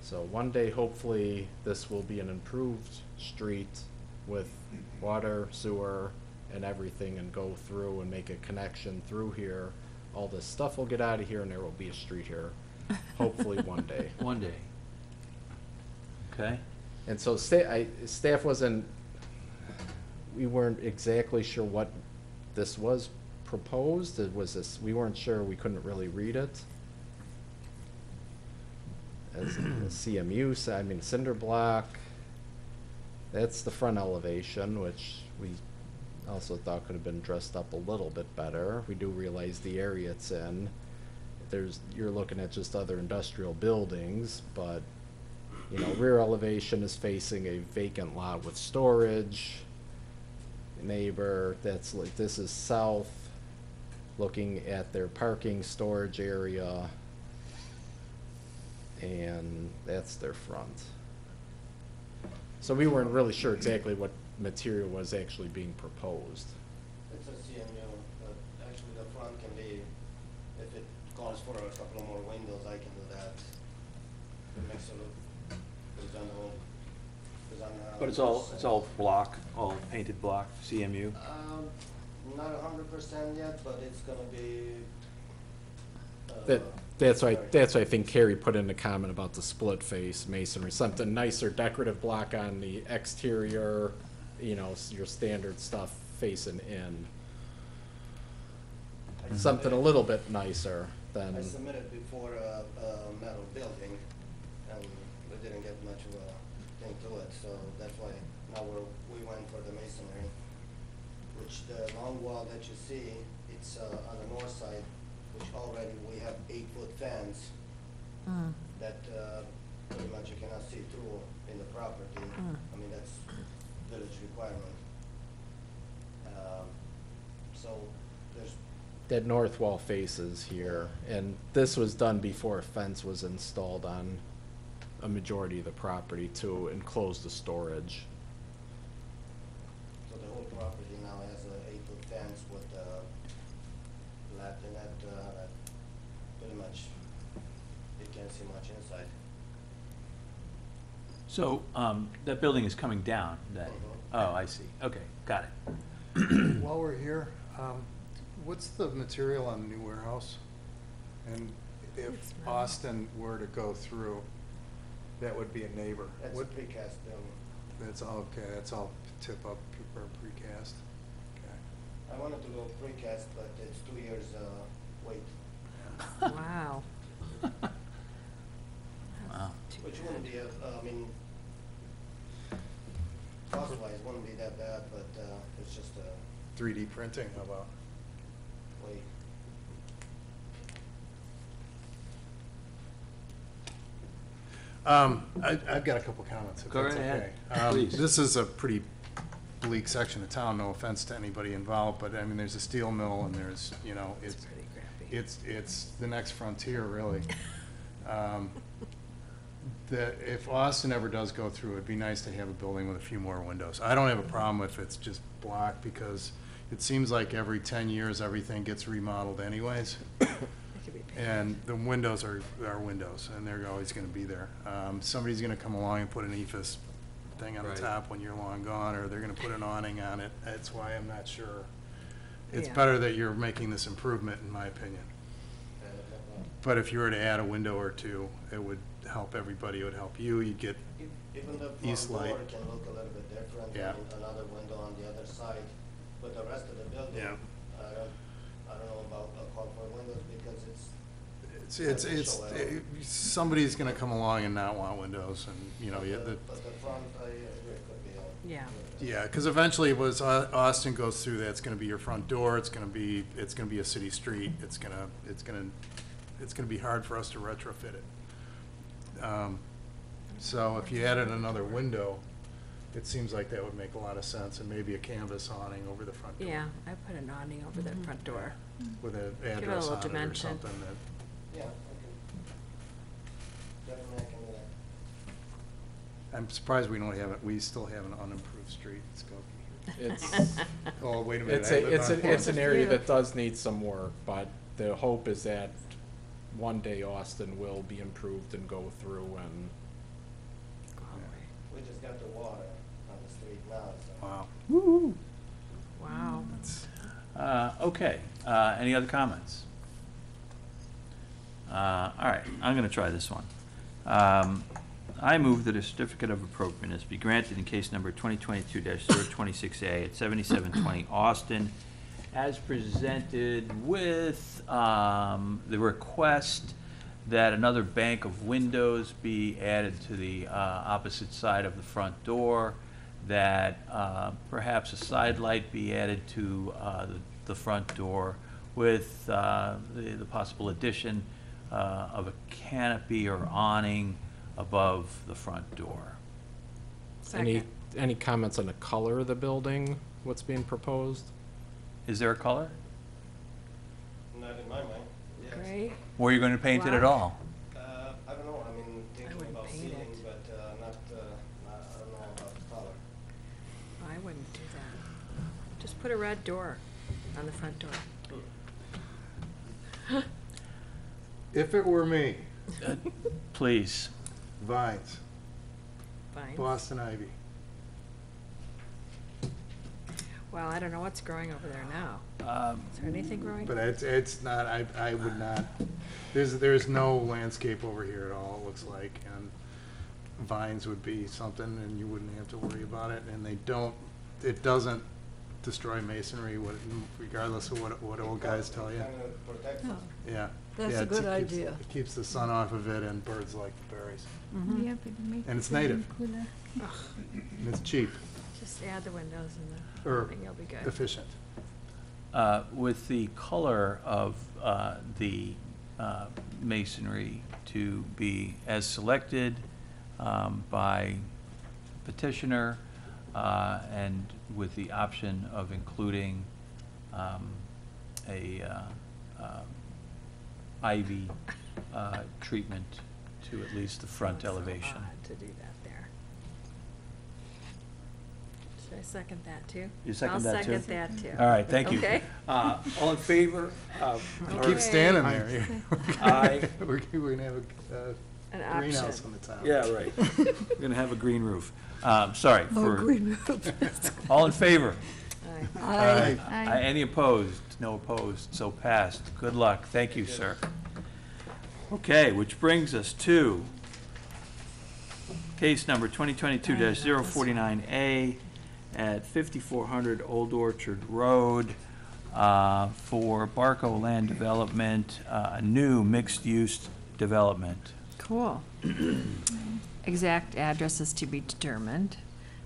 So one day, hopefully, this will be an improved street with water, sewer, and everything, and go through and make a connection through here. All this stuff will get out of here, and there will be a street here, hopefully one day. One day. Okay. And so staff wasn't, we weren't exactly sure what this was proposed. It was this, we weren't sure, we couldn't really read it. As a CMU, I mean cinder block. That's the front elevation, which we also thought could have been dressed up a little bit better. We do realize the area it's in. You're looking at just other industrial buildings, but you know, rear elevation is facing a vacant lot with storage. Neighbor, that's like, this is south, looking at their parking storage area, and that's their front. So we weren't really sure exactly what material was actually being proposed. It's a CMU, but actually the front can be, if it calls for a couple of more windows, I can do that. It makes it look presentable. But it's all block, all painted block, CMU? Not 100% yet, but it's gonna be. That's why I think Carrie put in the comment about the split face masonry, something nicer, decorative block on the exterior, you know, your standard stuff facing in. Something a little bit nicer than. I submitted before a metal building, and we didn't get much of a thing to it, so that's why now we went for the masonry, which the long wall that you see, it's on the north side, which already we have 8-foot fence that pretty much you cannot see through in the property. I mean, that's village requirement. So there's. That north wall faces here, and this was done before a fence was installed on a majority of the property to enclose the storage. So the whole property now has a 8-foot fence with lath in it, that pretty much you can't see much inside. So, that building is coming down, that, oh, I see, okay, got it. While we're here, what's the material on the new warehouse? And if Austin were to go through, that would be a neighbor. That's a precast building. That's all, okay, that's all tip up or precast. Okay. I wanted to go precast, but it's 2 years wait. Wow. Wow. Which wouldn't be, I mean, cost-wise, wouldn't be that bad, but it's just a 3D printing, how about? wait. I've got a couple comments, if Go that's right ahead, okay. please. This is a pretty bleak section of town, no offense to anybody involved, but I mean, there's a steel mill and there's, you know, it's the next frontier, really. If Austin ever does go through, it'd be nice to have a building with a few more windows. I don't have a problem if it's just block, because it seems like every 10 years, everything gets remodeled anyways. And the windows are windows, and they're always gonna be there. Somebody's gonna come along and put an ephes thing on the top when you're long gone, or they're gonna put an awning on it. That's why I'm not sure. It's Yeah. better that you're making this improvement, in my opinion. But if you were to add a window or two, it would help everybody, it would help you, you'd get Even the east front light. door can look a little bit different, Yeah. and another window on the other side, but the rest of the building, Yeah. I don't know about carport windows, because it's. Somebody's gonna come along and not want windows, and, you know, But the front, I agree, could be. Yeah. yeah, because eventually, was Austin goes through that, it's gonna be your front door, it's gonna be a city street, it's gonna be hard for us to retrofit it. So if you added another window, it seems like that would make a lot of sense, and maybe a canvas awning over the front door. Yeah, I put an awning over that front door. With an Give it a address little on it or dimension. something that. Yeah, okay. Definitely I can do that. I'm surprised we don't have it, we still have an unimproved street in Skokie. It's, Oh, wait a minute. it's an area that does need some work, but the hope is that one day Austin will be improved and go through and. We just got the water on the street now, so. Wow. Woo. Wow. Okay, any other comments? All right, I'm gonna try this one. I move that a certificate of appropriateness be granted in case number 2022-026A at 7720 Austin, as presented with the request that another bank of windows be added to the opposite side of the front door, that perhaps a side light be added to the front door with the possible addition of a canopy or awning above the front door. Any comments on the color of the building, what's being proposed? Is there a color? Not in my mind. Yes. Gray? Or are you going to paint it at all? I don't know, I mean, thinking about ceiling, but not, I don't know about the color. I wouldn't do that. Just put a red door on the front door. If it were me, Please. vines, Fine. Boston ivy. Well, I don't know what's growing over there now. Is there anything growing? But it's not, I would not, there's no landscape over here at all, it looks like, and vines would be something, and you wouldn't have to worry about it, and it doesn't destroy masonry, regardless of what old guys tell you. Oh, Yeah. That's Yeah, a good it keeps- idea. It keeps the sun off of it, and birds like the berries. Mhm. Yeah, but make And it's the building native. cooler. And it's cheap, Just add the windows and or the, you'll be good. efficient. With the color of the masonry to be as selected by petitioner, and with the option of including a ivy treatment to at least the front elevation. Odd to do that there. Should I second that too? You second that too? I'll second that too. All right, thank you. Okay. All in favor of? You keep standing there. Aye. We're gonna have An a greenhouse option. on the top. Yeah, right. We're gonna have a green roof. Sorry, Oh, for, green roof. all in favor? Aye. Aye. Any opposed? No opposed, so passed. Good luck. Thank you, sir. Okay, which brings us to case number 2022-049A at 5400 Old Orchard Road for Barco Land Development, a new mixed-use development. Cool. Exact address is to be determined.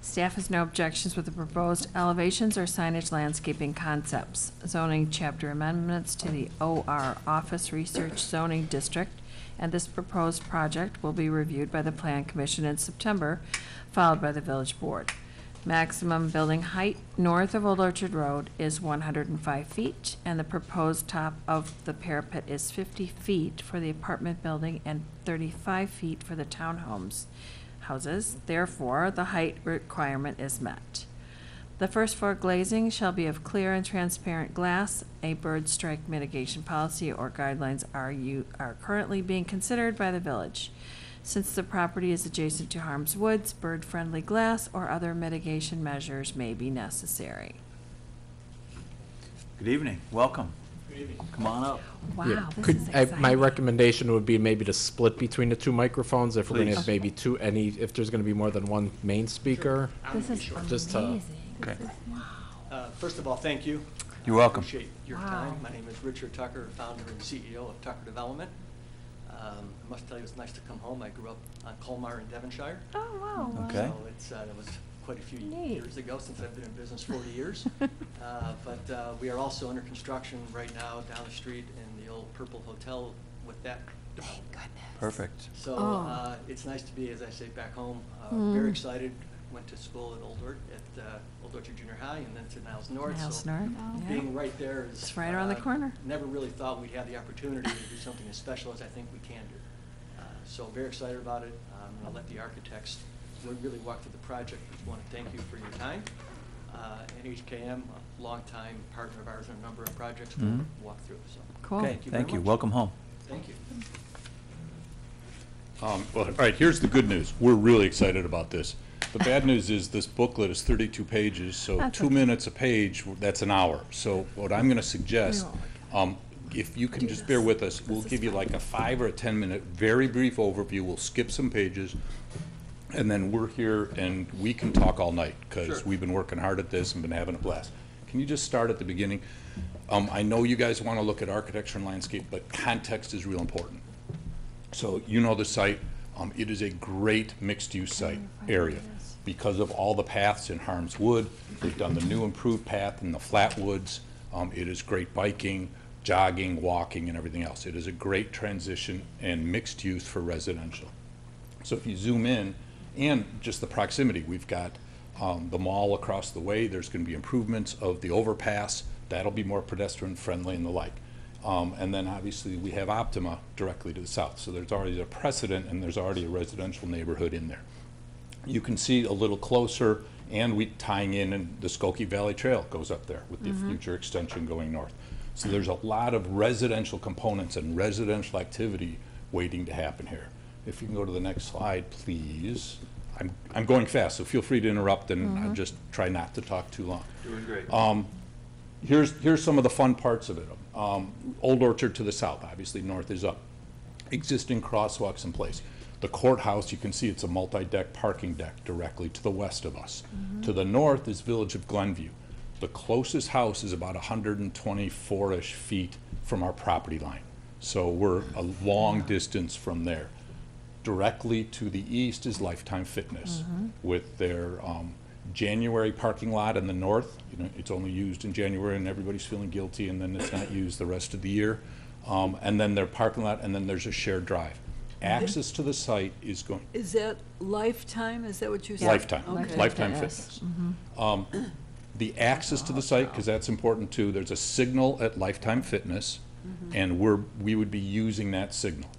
Staff has no objections with the proposed elevations or signage landscaping concepts. Zoning chapter amendments to the OR Office Research Zoning District, and this proposed project will be reviewed by the Plan Commission in September, followed by the Village Board. Maximum building height north of Old Orchard Road is 105 feet, and the proposed top of the parapet is 50 feet for the apartment building and 35 feet for the townhomes. Houses, therefore, the height requirement is met. The first floor glazing shall be of clear and transparent glass. A bird strike mitigation policy or guidelines are currently being considered by the village. Since the property is adjacent to Harm's Woods, bird-friendly glass or other mitigation measures may be necessary. Good evening, welcome. Good evening. Come on up. Wow, Yeah. this Could- is My exciting. recommendation would be maybe to split between the two microphones, if we're gonna have Please. maybe if there's gonna be more than one main speaker. This is Just to- amazing. Okay. First of all, thank you. You're welcome. Appreciate your Wow. time. My name is Richard Tucker, founder and CEO of Tucker Development. I must tell you, it's nice to come home. I grew up on Colmar in Devonshire. Oh, wow. Okay. So that was quite a few Neat. years ago, since I've been in business 40 years. But we are also under construction right now down the street in the old Purple Hotel with that development. Perfect. So Oh. it's nice to be, as I say, back home. Mm. Very excited. Went to school at Old Orchard Junior High and then to Niles North. Niles so North, yeah. being right there is. It's right around the corner. Never really thought we'd have the opportunity to do something as special as I think we can do. So very excited about it. I'm going to let the architects really walk through the project. We want to thank you for your time. and HKM, a longtime partner of ours on a number of projects Mhm. we'll walk through, so. Cool. Okay, very thank you. much. Welcome home. Thank you. Well, all right, here's the good news. We're really excited about this. The bad news is this booklet is 32 pages, so That's 2 okay. minutes a page, that's an hour. So what I'm gonna suggest, if you can just bear with us, we'll give you like a 5 or a 10-minute, very brief overview. We'll skip some pages, and then we're here and we can talk all night, because Sure. we've been working hard at this and been having a blast. Can you just start at the beginning? I know you guys wanna look at architecture and landscape, but context is real important. So you know the site, it is a great mixed-use site area because of all the paths in Harm's Wood. They've done the new improved path in the flat woods. It is great biking, jogging, walking, and everything else. It is a great transition and mixed use for residential. So if you zoom in, and just the proximity, we've got the mall across the way. There's going to be improvements of the overpass. That'll be more pedestrian friendly and the like. And then obviously we have Optima directly to the south. So there's already a precedent and there's already a residential neighborhood in there. You can see a little closer, and we tying in, and the Skokie Valley Trail goes up there with the future extension going north. So there's a lot of residential components and residential activity waiting to happen here. If you can go to the next slide, please. I'm going fast, so feel free to interrupt, and I'll just try not to talk too long. Doing great. Here's some of the fun parts of it. Old Orchard to the south, obviously north is up. Existing crosswalks in place. The courthouse, you can see it's a multi-deck parking deck directly to the west of us. To the north is Village of Glenview. The closest house is about 124-ish feet from our property line. So we're a long distance from there. Directly to the east is Lifetime Fitness with their January parking lot in the north. You know, it's only used in January and everybody's feeling guilty, and then it's not used the rest of the year. And then their parking lot, and then there's a shared drive. Access to the site is going. Is that Lifetime? Is that what you said? Lifetime, Okay. Lifetime Fitness. The access to the site, because that's important too, there's a signal at Lifetime Fitness, and we would be using that signal.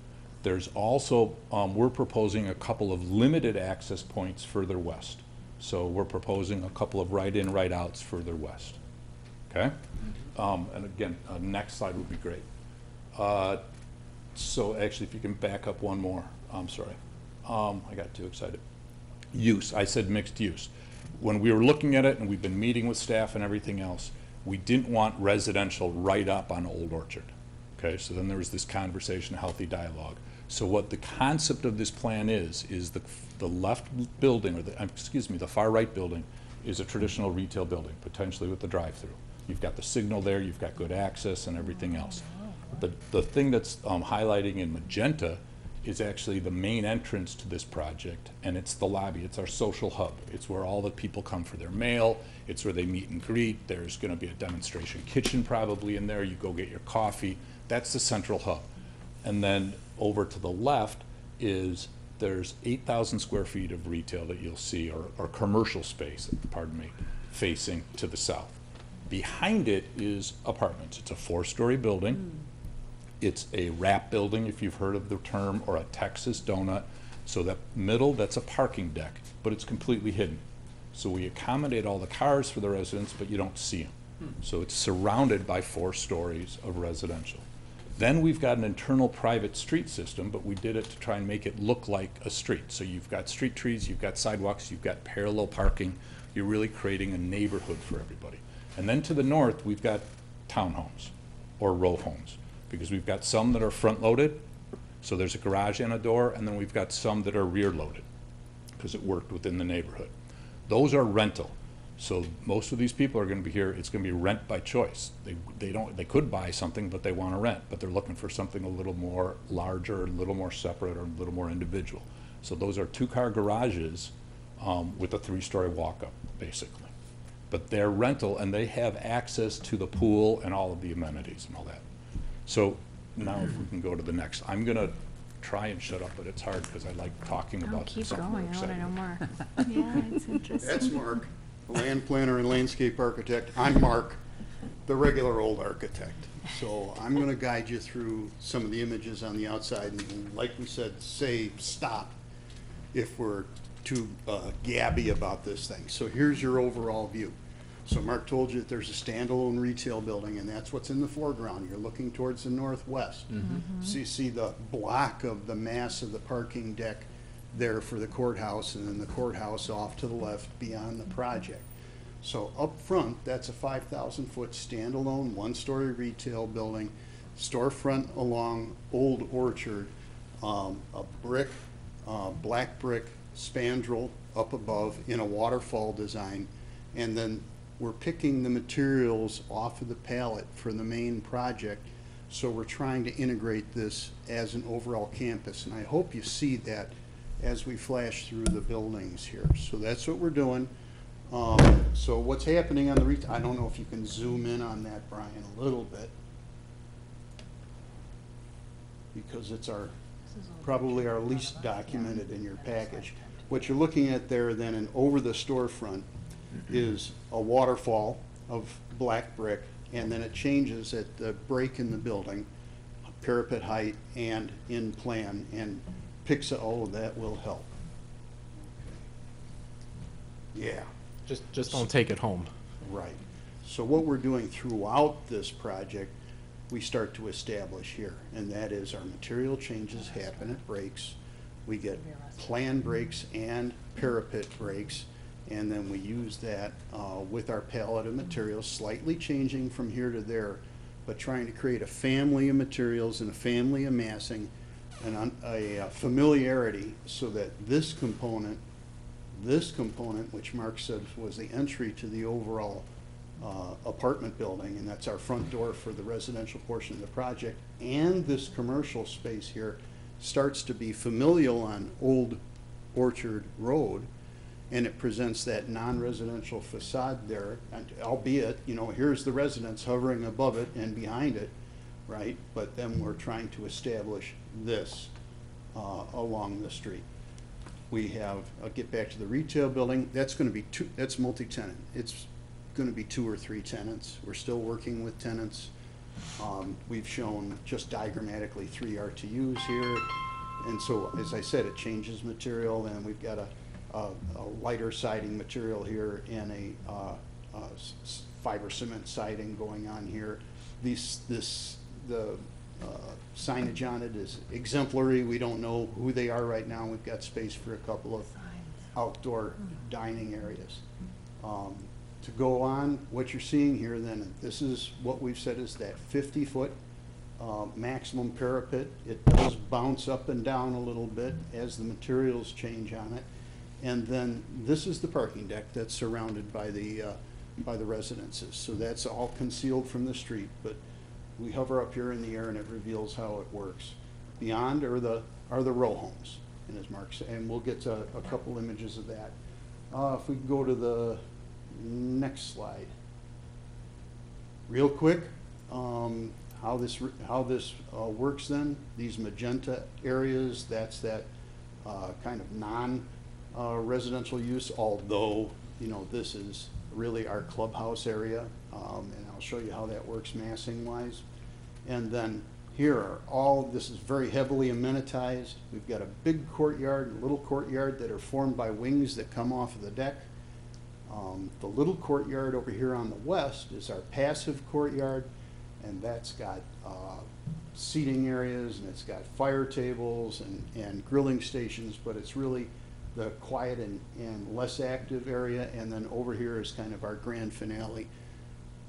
There's also, we're proposing a couple of limited access points further west. So we're proposing a couple of right-in, right-outs further west. Okay? And again, next slide would be great. So actually, if you can back up one more, I'm sorry. I got too excited. Use, I said mixed use. When we were looking at it, and we've been meeting with staff and everything else, we didn't want residential right up on Old Orchard. Okay, so then there was this conversation, a healthy dialogue. So what the concept of this plan is the left building, or the far right building, is a traditional retail building, potentially with the drive-through. You've got the signal there, you've got good access and everything else. The thing that's highlighting in magenta is actually the main entrance to this project, and it's the lobby. It's our social hub. It's where all the people come for their mail. It's where they meet and greet. There's going to be a demonstration kitchen probably in there. You go get your coffee. That's the central hub. And then over to the left there's 8,000 square feet of retail that you'll see, or commercial space, pardon me, facing to the south. Behind it is apartments. It's a 4-story building. It's a wrap building, if you've heard of the term, or a Texas donut. So that middle, that's a parking deck, but it's completely hidden. So we accommodate all the cars for the residents, but you don't see them. So it's surrounded by 4 stories of residential. Then we've got an internal private street system, but we did it to try and make it look like a street. So you've got street trees, you've got sidewalks, you've got parallel parking. You're really creating a neighborhood for everybody. And then to the north, we've got townhomes or row homes, because we've got some that are front-loaded, so there's a garage and a door, and then we've got some that are rear-loaded, because it worked within the neighborhood. Those are rental. So most of these people are going to be here, it's going to be rent by choice. They could buy something, but they want to rent, but they're looking for something a little more larger, a little more separate, or a little more individual. So those are 2-car garages with a 3-story walk-up, basically. But they're rental, and they have access to the pool and all of the amenities and all that. So now if we can go to the next, I'm going to try and shut up, but it's hard because I like talking about Keep something going, we're I want to excited know more. Yeah, it's interesting. That's Mark, a land planner and landscape architect. I'm Mark, the regular old architect. So I'm going to guide you through some of the images on the outside, and like we said, say stop if we're too gabby about this thing. So here's your overall view. So Mark told you that there's a standalone retail building, and that's what's in the foreground. You're looking towards the northwest. So you see the block of the mass of the parking deck there for the courthouse, and then the courthouse off to the left beyond the project. So up front, that's a 5,000-foot standalone, one-story retail building, storefront along Old Orchard, a brick, black brick spandrel up above in a waterfall design, and then we're picking the materials off of the pallet for the main project. So we're trying to integrate this as an overall campus, and I hope you see that as we flash through the buildings here. So that's what we're doing. So what's happening on the retail, I don't know if you can zoom in on that, Brian, a little bit, because it's probably our least documented in your package. What you're looking at there then, and over the storefront, is a waterfall of black brick, and then it changes at the break in the building, parapet height and in plan, and picks, oh, that will help. Yeah. Just don't take it home. Right. So what we're doing throughout this project, we start to establish here, and that is our material changes happen at breaks. We get plan breaks and parapet breaks, and then we use that with our palette of materials, slightly changing from here to there, but trying to create a family of materials and a family of massing and a familiarity so that this component, which Mark said was the entry to the overall apartment building, and that's our front door for the residential portion of the project, and this commercial space here starts to be familial on Old Orchard Road, and it presents that non-residential facade there, and albeit, you know, here's the residence hovering above it and behind it, right? But then we're trying to establish this along the street. We have, I'll get back to the retail building, that's going to be that's multi-tenant. It's going to be 2 or 3 tenants. We're still working with tenants. We've shown just diagrammatically 3 RTUs here. And so, as I said, it changes material, and we've got a lighter siding material here and a fiber cement siding going on here. The signage on it is exemplary. We don't know who they are right now. We've got space for a couple of outdoor dining areas. To go on, what you're seeing here then, this is what we've said is that 50-foot maximum parapet. It does bounce up and down a little bit as the materials change on it. And then this is the parking deck that's surrounded by the residences. So that's all concealed from the street, but we hover up here in the air and it reveals how it works. Beyond are the row homes, and as Mark said, and we'll get to a couple images of that. If we go to the next slide. Real quick, how this works then, these magenta areas, that's that kind of non-residential use, although, you know, this is really our clubhouse area, and I'll show you how that works massing wise. And then here are all, this is very heavily amenitized. We've got a big courtyard and a little courtyard that are formed by wings that come off of the deck. The little courtyard over here on the west is our passive courtyard, and that's got seating areas, and it's got fire tables and grilling stations, but it's really the quiet and less active area. And then over here is kind of our grand finale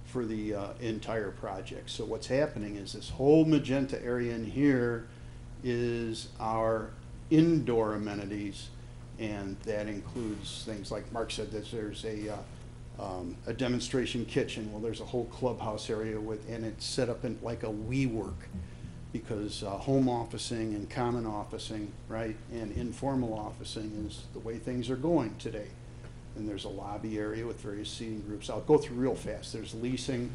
for the entire project. So what's happening is this whole magenta area in here is our indoor amenities, and that includes things like Mark said, that there's a demonstration kitchen. Well, there's a whole clubhouse area and it's set up in like a WeWork, because home officing and common officing, right, and informal officing is the way things are going today. And there's a lobby area with various seating groups. I'll go through real fast. There's leasing.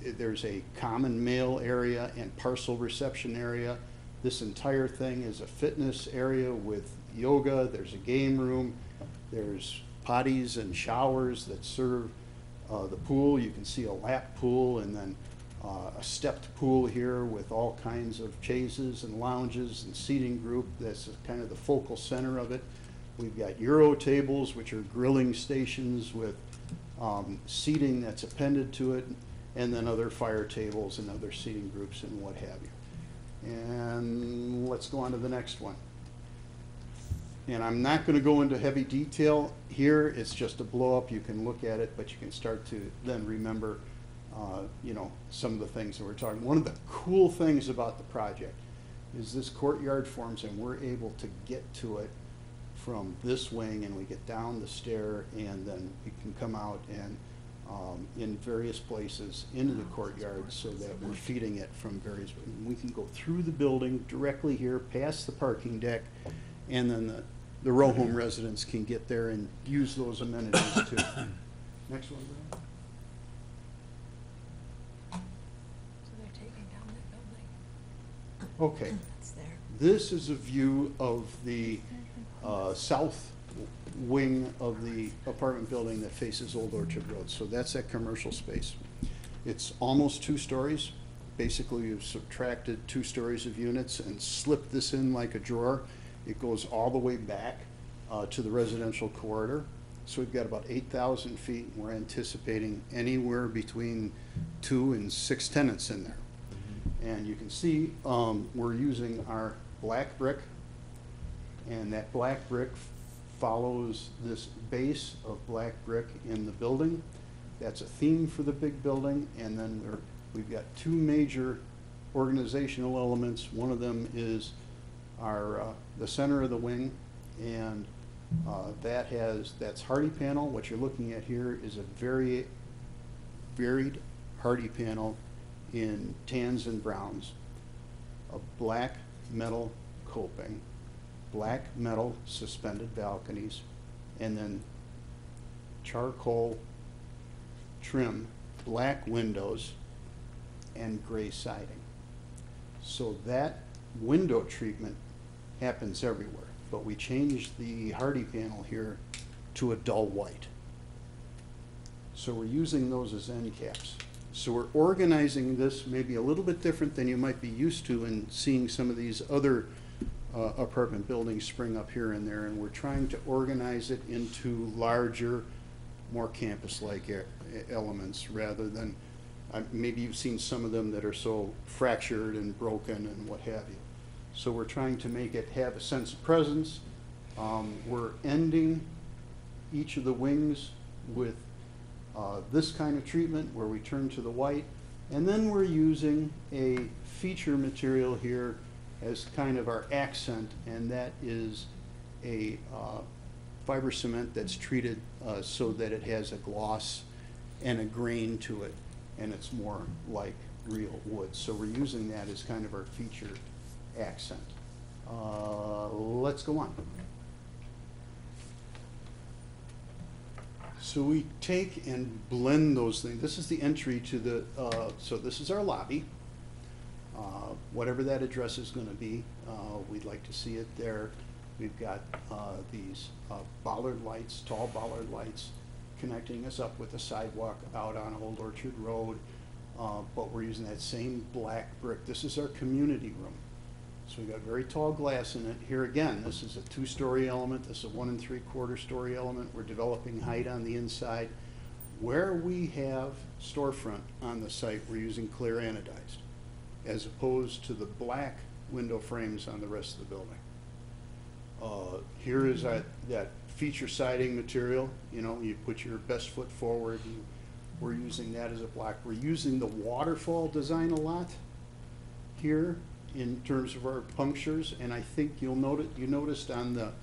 There's a common mail area and parcel reception area. This entire thing is a fitness area with yoga. There's a game room. There's potties and showers that serve the pool. You can see a lap pool, and then a stepped pool here with all kinds of chaises and lounges and seating group. That's kind of the focal center of it. We've got Euro tables, which are grilling stations with seating that's appended to it, and then other fire tables and other seating groups and what have you. And let's go on to the next one. And I'm not going to go into heavy detail here. It's just a blow up. You can look at it, but you can start to then remember, you know, some of the things that we're talking. One of the cool things about the project is this courtyard forms, and we're able to get to it from this wing, and we get down the stair, and then we can come out and in various places into the courtyard, so that we're feeding it from various. We can go through the building directly here, past the parking deck, and then the row home residents can get there and use those amenities too. Next one, Brian. So they're taking down that building. Okay. That's there. This is a view of the south wing of the apartment building that faces Old Orchard Road. So that's that commercial space. It's almost 2 stories. Basically, you've subtracted 2 stories of units and slipped this in like a drawer. It goes all the way back to the residential corridor. So we've got about 8,000 feet. We're anticipating anywhere between 2 and 6 tenants in there. And you can see we're using our black brick, and that black brick follows this base of black brick in the building. That's a theme for the big building. And then we've got 2 major organizational elements. One of them is our the center of the wing, and that's hardy panel. What you're looking at here is a very varied hardy panel in tans and browns, a black metal coping, black metal suspended balconies, and then charcoal trim, black windows, and gray siding. So that window treatment happens everywhere, but we changed the hardy panel here to a dull white. So we're using those as end caps. So we're organizing this maybe a little bit different than you might be used to in seeing some of these other apartment buildings spring up here and there, and we're trying to organize it into larger, more campus-like elements rather than, maybe you've seen some of them that are so fractured and broken and what have you. So we're trying to make it have a sense of presence. We're ending each of the wings with this kind of treatment where we turn to the white, and then we're using a feature material here as kind of our accent, and that is a fiber cement that's treated so that it has a gloss and a grain to it, and it's more like real wood. So we're using that as kind of our feature accent. Let's go on. So we take and blend those things. This is the entry to the, so this is our lobby. Whatever that address is going to be, we'd like to see it there. We've got these bollard lights, tall bollard lights, connecting us up with the sidewalk out on Old Orchard Road. But we're using that same black brick. This is our community room. So we've got very tall glass in it. Here again, this is a 2-story element. This is a 1 3/4 story element. We're developing height on the inside. Where we have storefront on the site, we're using clear anodized, as opposed to the black window frames on the rest of the building. Here is that feature siding material. You know, you put your best foot forward. We're using that as a block. We're using the waterfall design a lot here in terms of our punctures, and I think you noticed on the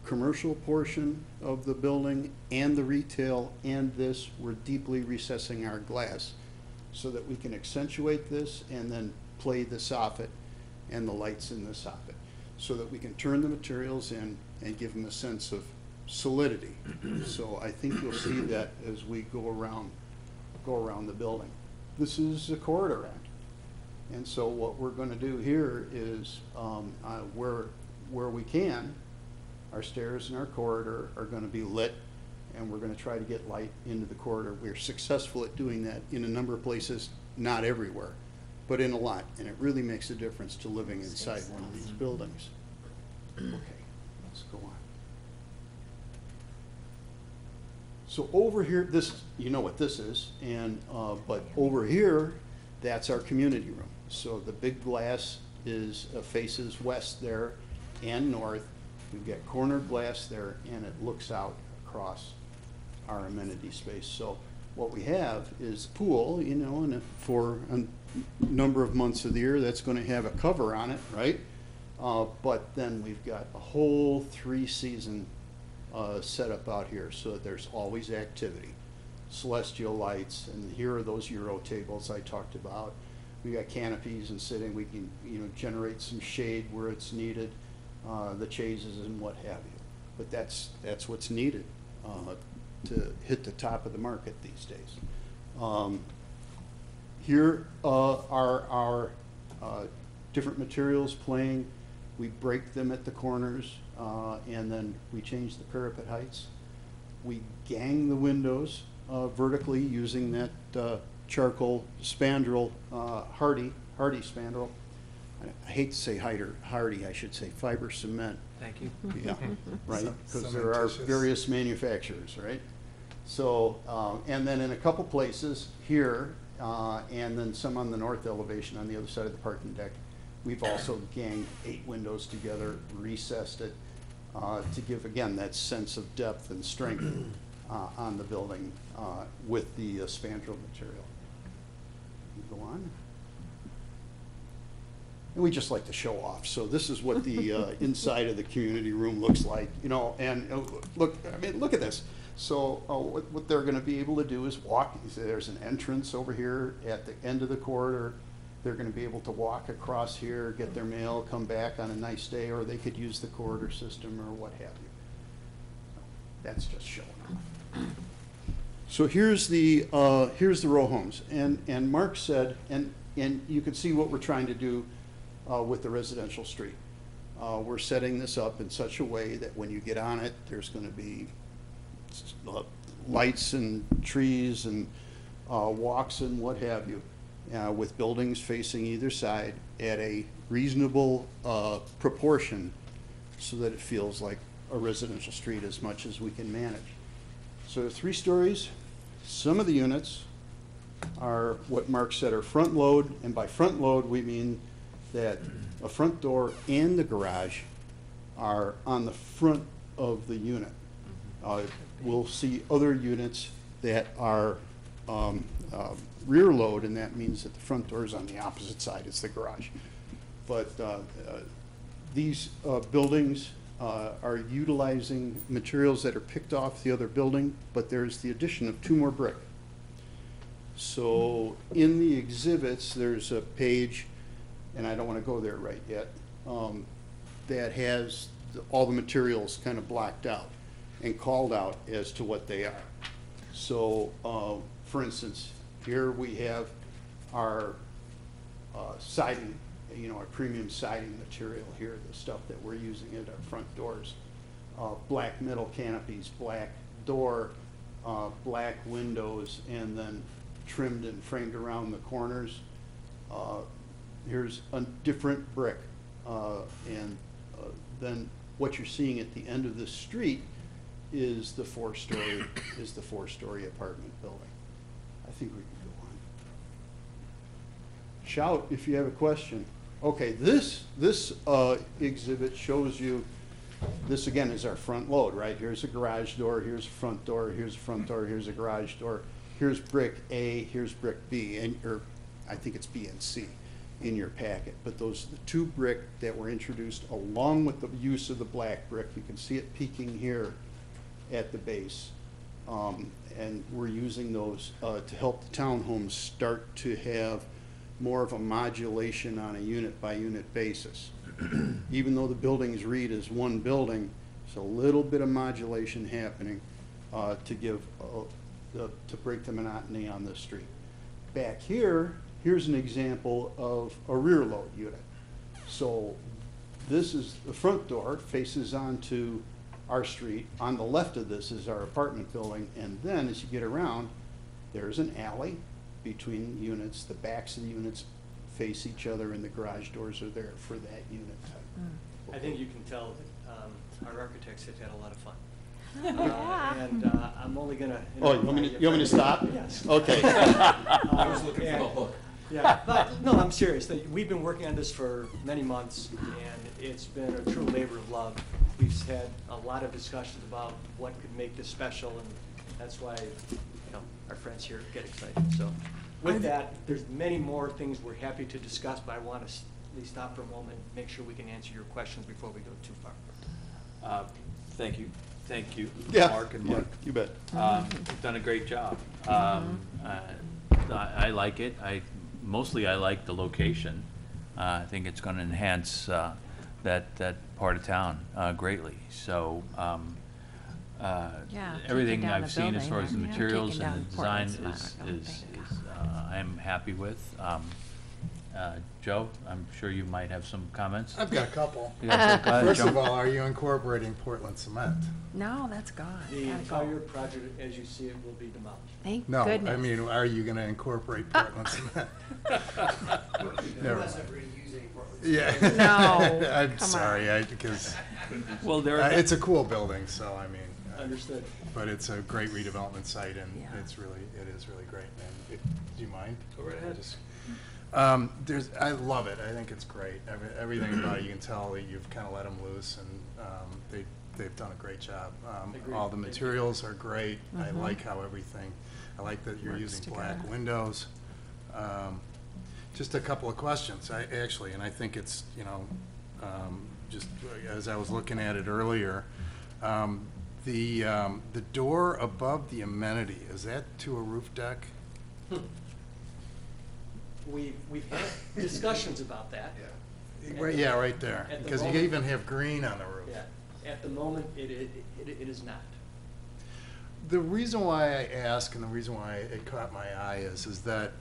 commercial portion of the building and the retail and this, we're deeply recessing our glass so that we can accentuate this and then play the soffit and the lights in the soffit so that we can turn the materials in and give them a sense of solidity. So I think you'll see that as we go around the building. This is a corridor end. And so what we're going to do here is where we can, our stairs and our corridor are going to be lit, and we're going to try to get light into the corridor. We're successful at doing that in a number of places, not everywhere, but in a lot. And it really makes a difference to living inside one of these buildings. Okay, let's go on. So over here, this, you know what this is, and, but over here, that's our community room. So the big glass is, faces west there and north. We've got cornered glass there, and it looks out across our amenity space. So what we have is pool, you know, and for a number of months of the year, that's gonna have a cover on it, right? But then we've got a whole 3-season setup out here, so that there's always activity. Celestial lights, and here are those Euro tables I talked about. We got canopies and sitting, we can, you know, generate some shade where it's needed, the chaises and what have you. But that's what's needed to hit the top of the market these days. Here are our different materials playing. We break them at the corners, and then we change the parapet heights. We gang the windows vertically using that charcoal spandrel, hardy spandrel. I hate to say hardy, I should say fiber cement. Thank you. Yeah, right, because there are various manufacturers, right? So, and then in a couple places here, and then some on the north elevation on the other side of the parking deck, we've also ganged 8 windows together, recessed it, to give, again, that sense of depth and strength on the building with the spandrel material. Go on. And we just like to show off. So this is what the inside of the community room looks like, you know, and look, I mean, look at this. So what they're gonna be able to do is walk. You see there's an entrance over here at the end of the corridor. They're gonna be able to walk across here, get their mail, come back on a nice day, or they could use the corridor system or what have you. That's just showing off. So here's the row homes, and Mark said, and you can see what we're trying to do with the residential street. We're setting this up in such a way that when you get on it, there's going to be lights and trees and walks and what have you, with buildings facing either side at a reasonable proportion so that it feels like a residential street as much as we can manage. So 3 stories. Some of the units are what Mark said are front load, and by front load we mean that a front door and the garage are on the front of the unit. We'll see other units that are rear load, and that means that the front door is on the opposite side as the garage. But these buildings are utilizing materials that are picked off the other building, but there's the addition of 2 more brick. So in the exhibits, there's a page, and I don't want to go there right yet, that has all the materials kind of blocked out and called out as to what they are. So, for instance, here we have our siding, you know, our premium siding material here, the stuff that we're using at our front doors. Black metal canopies, black door, black windows, and then trimmed and framed around the corners. Here's a different brick. And then what you're seeing at the end of the street is the 4-story apartment building. I think we can go on. Shout if you have a question. Okay, this exhibit shows you, this again is our front load, right? Here's a garage door, here's a front door, here's a front door, here's a garage door, here's brick A, here's brick B, and or I think it's B and C in your packet. But those are the 2 brick that were introduced along with the use of the black brick. You can see it peaking here at the base. And we're using those to help the townhomes start to have more of a modulation on a unit by unit basis. Even though the buildings read as one building, there's a little bit of modulation happening to give to break the monotony on the street. Back here, here's an example of a rear load unit. So this is the front door, faces onto our street. On the left of this is our apartment building, and then as you get around, there's an alley between units. The backs of the units face each other, and the garage doors are there for that unit type. I think you can tell that our architects have had a lot of fun. And I'm only gonna. Oh, you want me to stop? Yes. Okay. I was looking for the hook. Yeah, but, no, I'm serious. We've been working on this for many months, and it's been a true labor of love. We've had a lot of discussions about what could make this special, and that's why, our friends here get excited. So with that, there's many more things we're happy to discuss, but I want to at least stop for a moment, make sure we can answer your questions before we go too far. Thank you. Thank you, Yeah, Mark and yeah, Mark. you bet. You've done a great job. I like it. Mostly I like the location. I think it's going to enhance that part of town greatly. So everything taking down I've the seen as far as the building, materials taking and down the design Portland's not a is I'm happy with. Joe, I'm sure you might have some comments. I've got a couple. Yeah, so go ahead, First Joe. of all, are you incorporating Portland cement? No, that's gone. The Gotta go. entire project, as you see it, will be demolished. Thank No, goodness. I mean, are you gonna incorporate Portland cement? Never mind. Yeah. No, I'm come sorry, because Well, it's a cool building, so I mean. Understood. But it's a great redevelopment site, and Yeah. it is really great. And do you mind? Go right ahead. I love it. I think it's great. Everything about it, you can tell that you've kind of let them loose, and they've done a great job. Agreed. All the materials are great. I Mhm. like how everything. I like that you're Works using black together. windows. Just a couple of questions. And I think it's just as I was looking at it earlier. The door above the amenity, is that to a roof deck? We've had discussions about that. Yeah, right there, At the because you moment- even have green on the roof. Yeah, at the moment, it is not. The reason why I ask and the reason why it caught my eye is that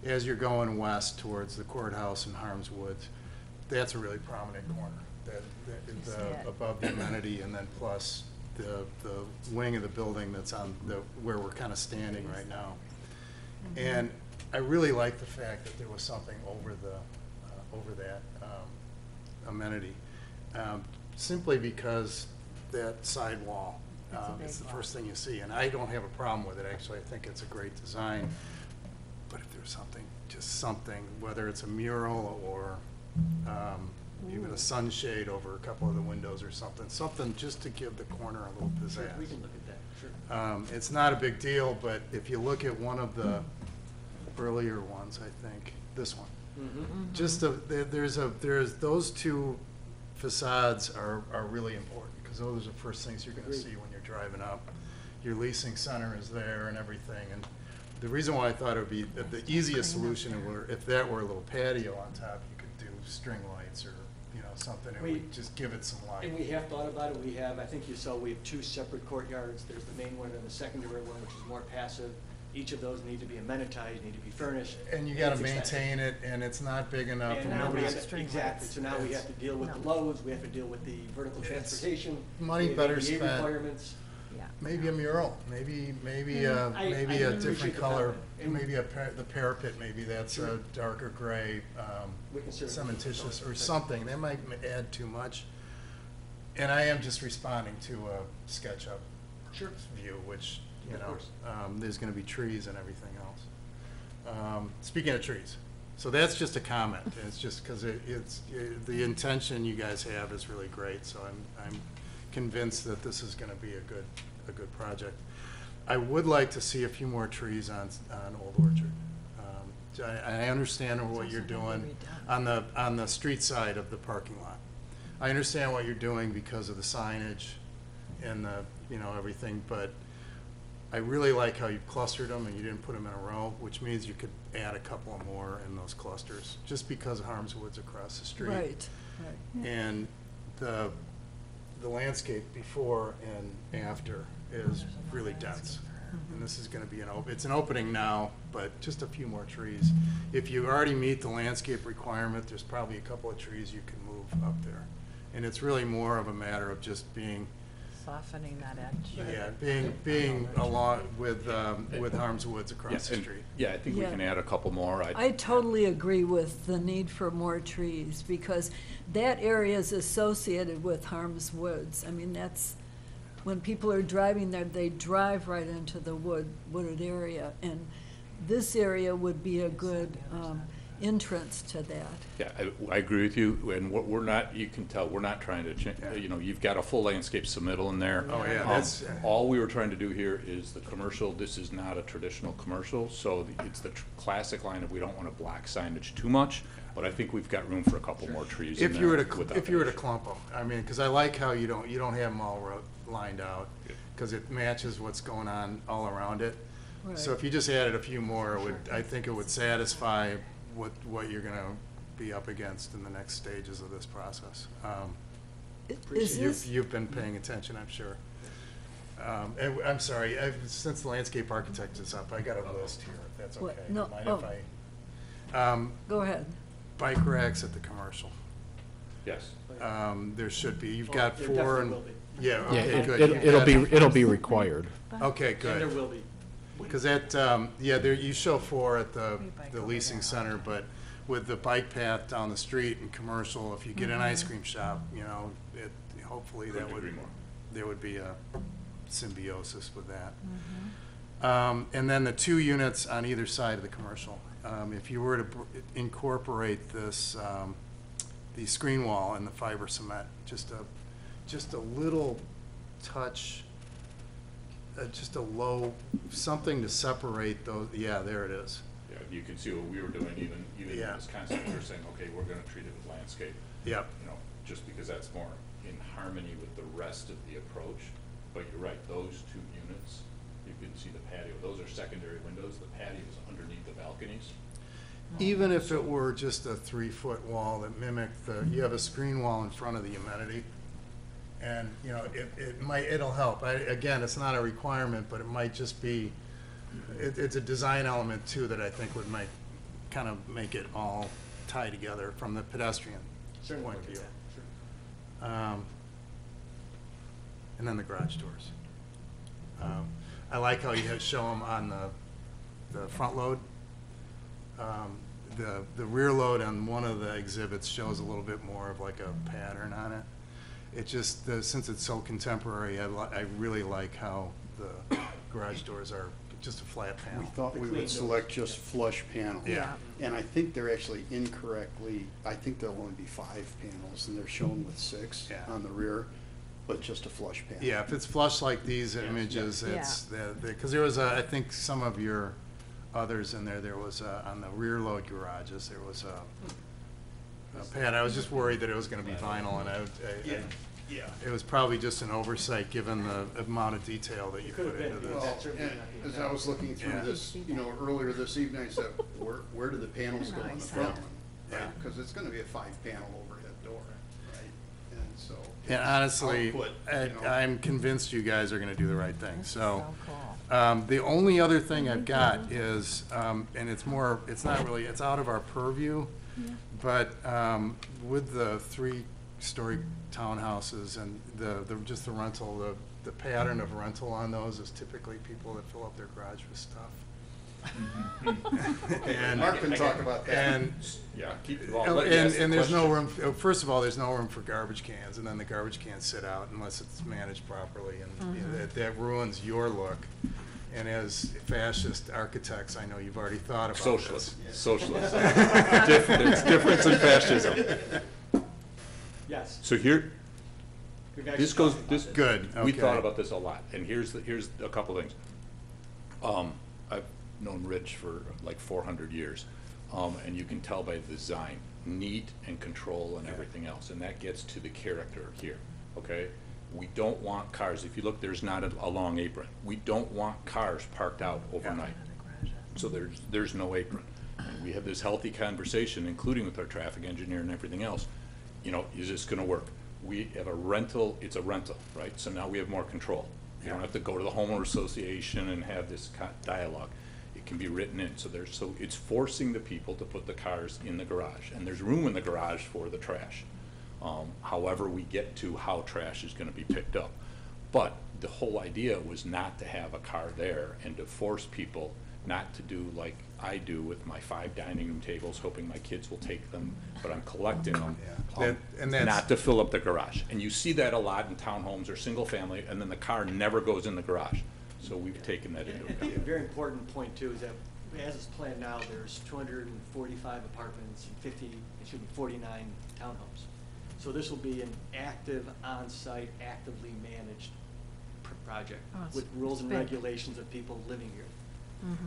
as you're going west towards the courthouse and Harms Woods, that's a really prominent corner. Above the amenity, and then plus the wing of the building that's on where we're kind of standing right now. And I really like the fact that there was something over that amenity, simply because that side wall is the first thing you see. And I don't have a problem with it, actually. I think it's a great design. But if there's something, whether it's a mural or even a sunshade over a couple of the windows or something just to give the corner a little pizzazz. Sure, we can look at that, sure. It's not a big deal, but if you look at one of the earlier ones, I think, this one. Just there's those two facades are really important, because those are the first things you're gonna Agreed. see when you're driving up. Your leasing center is there and everything, and the reason why I thought it would be the easiest solution were if that were a little patio on top, you could do string lights or, something, and would just give it some light. And we have thought about it. I think you saw, we have two separate courtyards. There's the main one and the secondary one, which is more passive. Each of those need to be amenitized, need to be furnished. And you gotta It's expensive. maintain it, and it's not big enough, And and now we nobody's. have to- Exactly, so now we have to deal with the loads, we have to deal with the vertical transportation. money we have better ADA spent. requirements. Maybe a mural, maybe I a appreciate different the color, comment. And- maybe the parapet, maybe that's a Sure. darker gray, We can certainly- cementitious or something, that might add too much. And I am just responding to a SketchUp Sure. view, which, Of course. there's gonna be trees and everything else. Speaking of trees, so that's just a comment, it's just because the intention you guys have is really great, so I'm convinced that this is gonna be a good project. I would like to see a few more trees on Old Orchard. I understand what you're doing on the street side of the parking lot. I understand what you're doing because of the signage and everything, but I really like how you clustered them and you didn't put them in a row, which means you could add a couple more in those clusters, just because Harms Woods across the street. Right. And the landscape before and after is really dense. And this is gonna be it's an opening now, but just a few more trees. If you already meet the landscape requirement, there's probably a couple of trees you can move up there. And it's really more of a matter of just being, Softening that edge. being along with Harms Woods across the street. Yeah, I think we Yeah. can add a couple more. I totally agree with the need for more trees, because that area is associated with Harms Woods. I mean, that's when people are driving there, they drive right into the wooded area, and this area would be a good entrance to that. Yeah, I agree with you, and we're not, you can tell, we're not trying to change, you know, you've got a full landscape submittal in there. Oh, yeah, that's. All we were trying to do here is the commercial, this is not a traditional commercial, so it's the classic line of we don't want to block signage too much, but I think we've got room for a couple more trees in If there. you were to, without if you were to issue. clump them, I mean, because I like how you don't have them all lined out, because it matches what's going on all around it. So Right. if you just added a few more, it would, I think it would satisfy what you're gonna be up against in the next stages of this process. Is this, You've been paying attention, I'm sure. And I'm sorry, since the landscape architect is up, I got a list here, if that's What? okay. No, Mind oh. if I? go ahead. Bike racks at the commercial. Yes. There should be, you've Oh, got there 4 definitely and, will be. yeah, Yeah, okay, good. it'll be required. Okay, And there good. will be. Because that, yeah, there, you show 4 at the leasing center, but with the bike path down the street and commercial, if you get an ice cream shop, you know, hopefully that Couldn't would, agree more. there would be a symbiosis with that. And then the 2 units on either side of the commercial. If you were to incorporate this, the screen wall and the fiber cement, just a little touch, just a low, something to separate those, yeah, there it is. Yeah, you can see what we were doing, even in Yeah. this concept, we were saying, okay, we're gonna treat it with landscape. Yep. You know, just because that's more in harmony with the rest of the approach. But you're right, those 2 units, you can see the patio, those are secondary windows, the patio is underneath the balconies. Even if it were just a 3-foot wall that mimicked you have a screen wall in front of the amenity, and, you know, it'll help. Again, it's not a requirement, but it might just be, it's a design element too that I think would kind of make it all tie together from the pedestrian Certainly point of look view. at that, sure. And then the garage doors. I like how you show them on the front load. The rear load on one of the exhibits shows a little bit more of like a pattern on it. It just, since it's so contemporary, I really like how the garage doors are just a flat panel. We thought we clean would doors. select just flush panels. Yeah. And I think they're actually incorrectly, I think there'll only be 5 panels, and they're shown with 6 Yeah. on the rear, but just a flush panel. Yeah, if it's flush like these images, Yeah. it's, because there was I think some of your others in there was, on the rear load garages, there was a pad. I was just worried that it was gonna be vinyl, and Yeah. it was probably just an oversight, given the amount of detail that you Could put have into been, this. that's certainly And not being as done. I was looking through Yeah. this, earlier this evening, I said, where do the panels go in the front? Yeah. Because it's gonna be a 5-panel overhead door, right? And so. And honestly, output, I'm convinced you guys are gonna do the right thing, so. The only other thing I've got is, and it's not really, it's out of our purview, but with the 3-story townhouses and just the rental, the pattern of rental on those is typically people that fill up their garage with stuff. And- Mark can talk about that. And, Yeah, keep it oh, all. and there's no room, first of all, there's no room for garbage cans, and then the garbage cans sit out unless it's managed properly, and you know, that ruins your look. And as fascist architects, I know you've already thought about Socialist, this. socialist. There's difference in fascism. Yes. So here, We've actually this goes, talked about this. it. Good, We okay. thought about this a lot, and here's a couple things. I've known Rich for like 400 years, and you can tell by the design, neat and control and everything else, and that gets to the character here, okay? We don't want cars, if you look, there's not a long apron. We don't want cars parked out overnight. So there's no apron. And we have this healthy conversation, including with our traffic engineer and everything else. You know, is this gonna work? We have a rental, it's a rental, right? So now we have more control. You don't have to go to the homeowner association and have this dialogue. It can be written in, so it's forcing the people to put the cars in the garage, and there's room in the garage for the trash. However we get to how trash is gonna be picked up. But the whole idea was not to have a car there and to force people not to do like I do with my 5 dining room tables, hoping my kids will take them, but I'm collecting them. And that's- Not to fill up the garage. And you see that a lot in townhomes or single family, and then the car never goes in the garage. So we've taken that into A account. very important point too is that as it's planned now, there's 245 apartments and 49 townhomes. So this will be an active, on-site, actively managed project Oh, it's- with rules and it's big. regulations of people living here.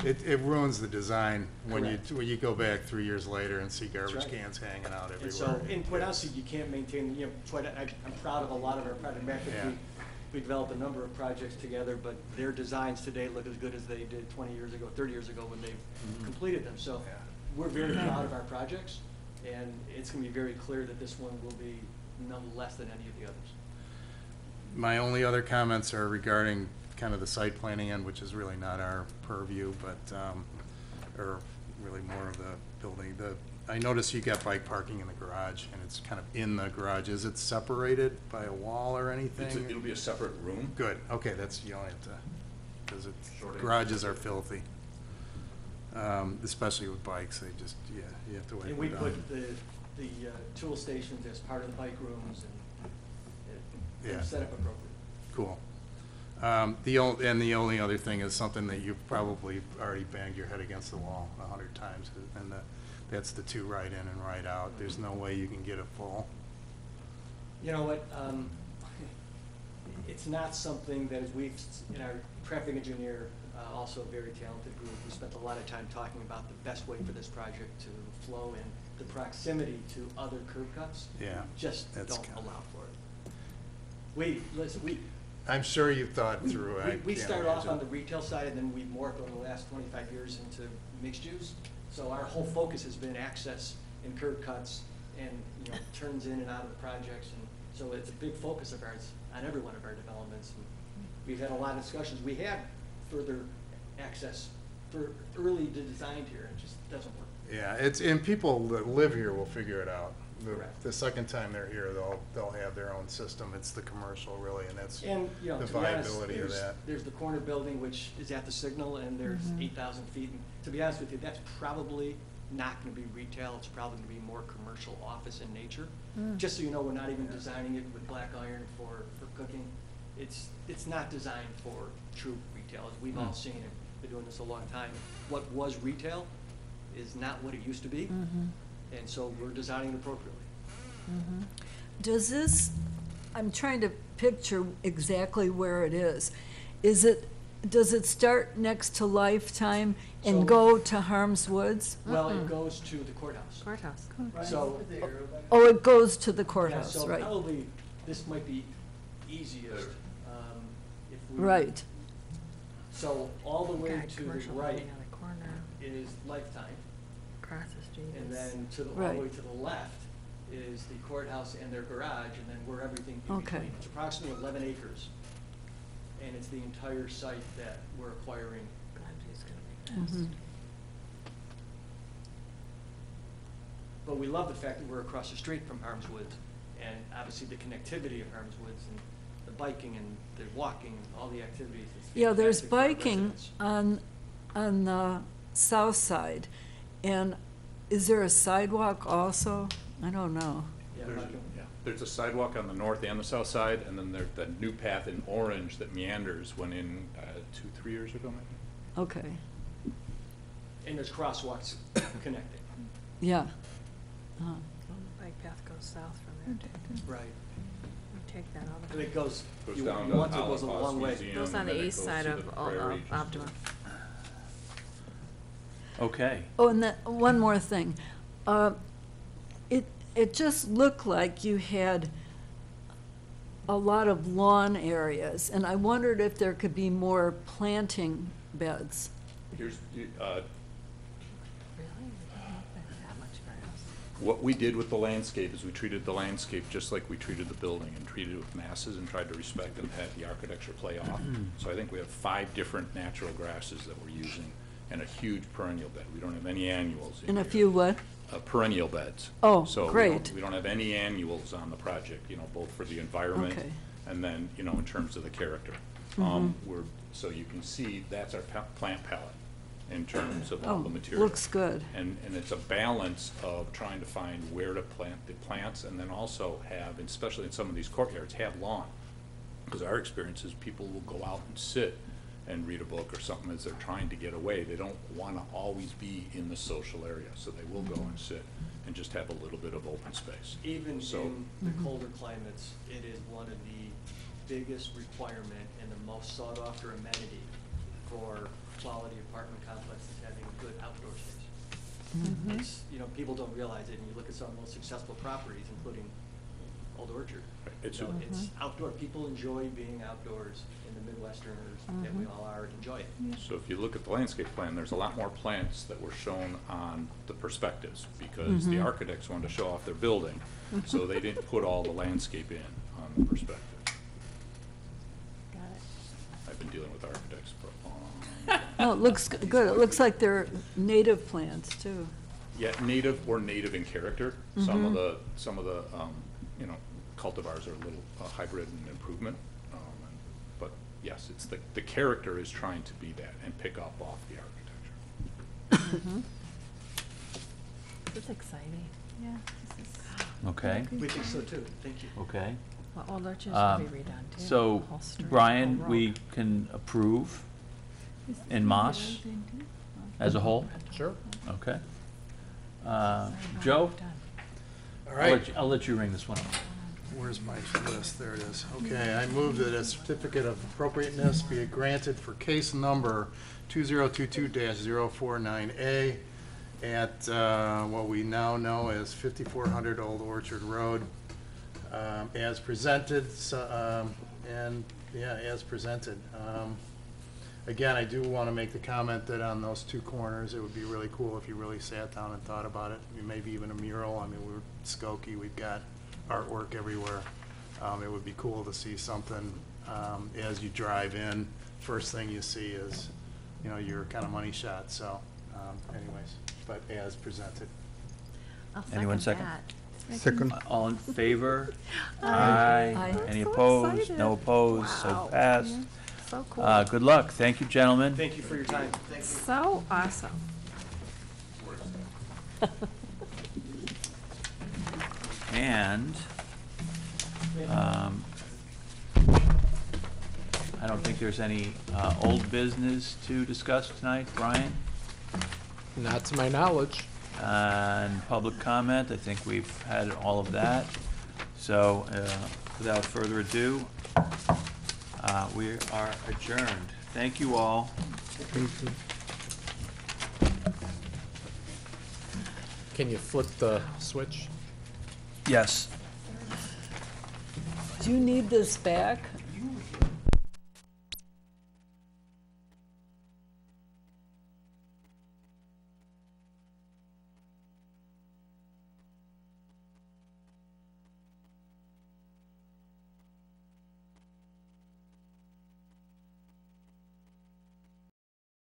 It ruins the design when Correct. you go back 3 years later and see garbage That's right. cans hanging out everywhere. And so, and quite honestly, you can't maintain, I'm proud of a lot of our projects. In fact, Yeah. we developed a number of projects together, but their designs today look as good as they did 20 years ago, 30 years ago when they completed them. So we're very proud of our projects, and it's going to be very clear that this one will be no less than any of the others. My only other comments are regarding kind of the site planning end, which is really not our purview, but, or really more of the building. I noticed you got bike parking in the garage, and it's kind of in the garage. Is it separated by a wall or anything? It'll be a separate room. Good, okay, that's, you don't have to, because Short answer. garages are filthy. Especially with bikes, they just, yeah, you have to wait. And we put the tool stations as part of the bike rooms, and Yeah. they're set up appropriately. Cool. The only other thing is something that you've probably already banged your head against the wall 100 times, and that's the 2 right in and right out. There's no way you can get it full. You know what, it's not something that in our traffic engineer, also a very talented group, we spent a lot of time talking about the best way for this project to flow and the proximity to other curb cuts. Yeah, Just that's don't kind of- allow for it. Listen, I'm sure you've thought through. we start off on the retail side, and then we morphed over the last 25 years into mixed use. So our whole focus has been access and curb cuts and, turns in and out of the projects. And so it's a big focus of ours on every one of our developments. And we've had a lot of discussions. We had further access for early designed here. It just doesn't work. Yeah, and people that live here will figure it out. Correct. The second time they're here, they'll have their own system. It's the commercial really, and that's the And, to be honest, viability of that. there's the corner building, which is at the Signal, and there's 8,000 feet. And to be honest with you, that's probably not going to be retail. It's probably going to be more commercial office in nature. Just so you know, we're not even designing it with black iron for cooking. It's not designed for true retail, as we've all seen it. Been doing this a long time. What was retail is not what it used to be, and so we're designing it appropriately. Does this, I'm trying to picture exactly where it is. Does it start next to Lifetime and So- go to Harm's Woods? Well, it goes to the courthouse. Courthouse. So, Oh, it goes to the yeah, courthouse, so right? probably this might be easiest, if we. Right. So all the way God, to the commercial right building on the corner, is Lifetime, across the street and is- then all the Right. way to the left is the courthouse and their garage, and then we're everything in Okay. between. It's approximately 11 acres, and it's the entire site that we're acquiring. God, geez, it's gonna be fast. Mhm. But we love the fact that we're across the street from Harm's Woods, and obviously the connectivity of Harm's Woods and the biking and the walking and all the activities. It's Yeah, there's fantastic for our biking residents. on the south side. And is there a sidewalk also? I don't know. Yeah, There's, biking. there's a sidewalk on the north and the south side, and then there's that new path in orange that meanders went in 2-3 years ago, maybe. Okay, And there's crosswalks connecting. yeah. The bike path goes south from there. Right. We take that all the And it goes, Goes you down you to want to, it goes a Holocaust long way. Museum, Goes on and the then it east goes side to of the prairie just- Optima. Okay. Oh, and one more thing. It just looked like you had a lot of lawn areas, and I wondered if there could be more planting beds. Here's, Really? We don't have that much grass. what we did with the landscape is we treated the landscape just like we treated the building, and treated it with masses and tried to respect and have the architecture play off. So I think we have 5 different natural grasses that we're using, and a huge perennial bed. We don't have any annuals in And a here. few what? Perennial beds. Oh, So great. we don't have any annuals on the project, both for the environment Okay. and then, in terms of the character. Mhm. So you can see, that's our plant palette. in terms of all the Oh, material. looks good. And it's a balance of trying to find where to plant the plants, and then also have, especially in some of these courtyards, have lawn. Because our experience is people will go out and sit and read a book or something as they're trying to get away. They don't want to always be in the social area, so they will go and sit and just have a little bit of open space. Even So- in the colder climates, it is one of the biggest requirement and the most sought after amenity for quality apartment complexes having good outdoor space. It's, you know, people don't realize it, and you look at some of the most successful properties, including Old Orchard. It's You know, a- it's outdoor, people enjoy being outdoors, and the Midwesterners, that we all are, enjoy it. So if you look at the landscape plan, there's a lot more plants that were shown on the perspectives, because the architects wanted to show off their building, so they didn't put all the landscape in on the perspective. Got it. I've been dealing with architects for a long time. No, it looks good. It looks like they're native plants, too. Yeah, native or native in character. Some of the you know, cultivars are a little hybrid and improvement. But yes, it's the character is trying to be that and pick up off the architecture. This is exciting. Yeah, this is. Okay, We think so too, thank you. okay. Well, Old Orchard's gonna be redone too. So, the whole street, Brian, the whole we road. can approve Is this in Moss the as a whole? Sure. Okay. Joe? All right. I'll let you ring this one up. Where's my list? There it is. Okay, I move that a certificate of appropriateness be granted for case number 2022-049A at what we now know as 5400 Old Orchard Road, as presented, as presented. Again, I do want to make the comment that on those two corners, it would be really cool if you really sat down and thought about it. Maybe even a mural. I mean, we're Skokie, we've got artwork everywhere. It would be cool to see something as you drive in. First thing you see is, you know, your kind of money shot. So, anyways, but as presented. I'll Anyone second? that. Second. All in favor? Aye. Any So opposed? excited. No opposed, so Wow. passed. Yeah, so cool. Good luck. Thank you, gentlemen. Thank you for your time. So awesome. And, I don't think there's any old business to discuss tonight, Brian? Not to my knowledge. And public comment, I think we've had all of that. So, without further ado, we are adjourned. Thank you all. Can you flip the switch? Yes. Do you need this back?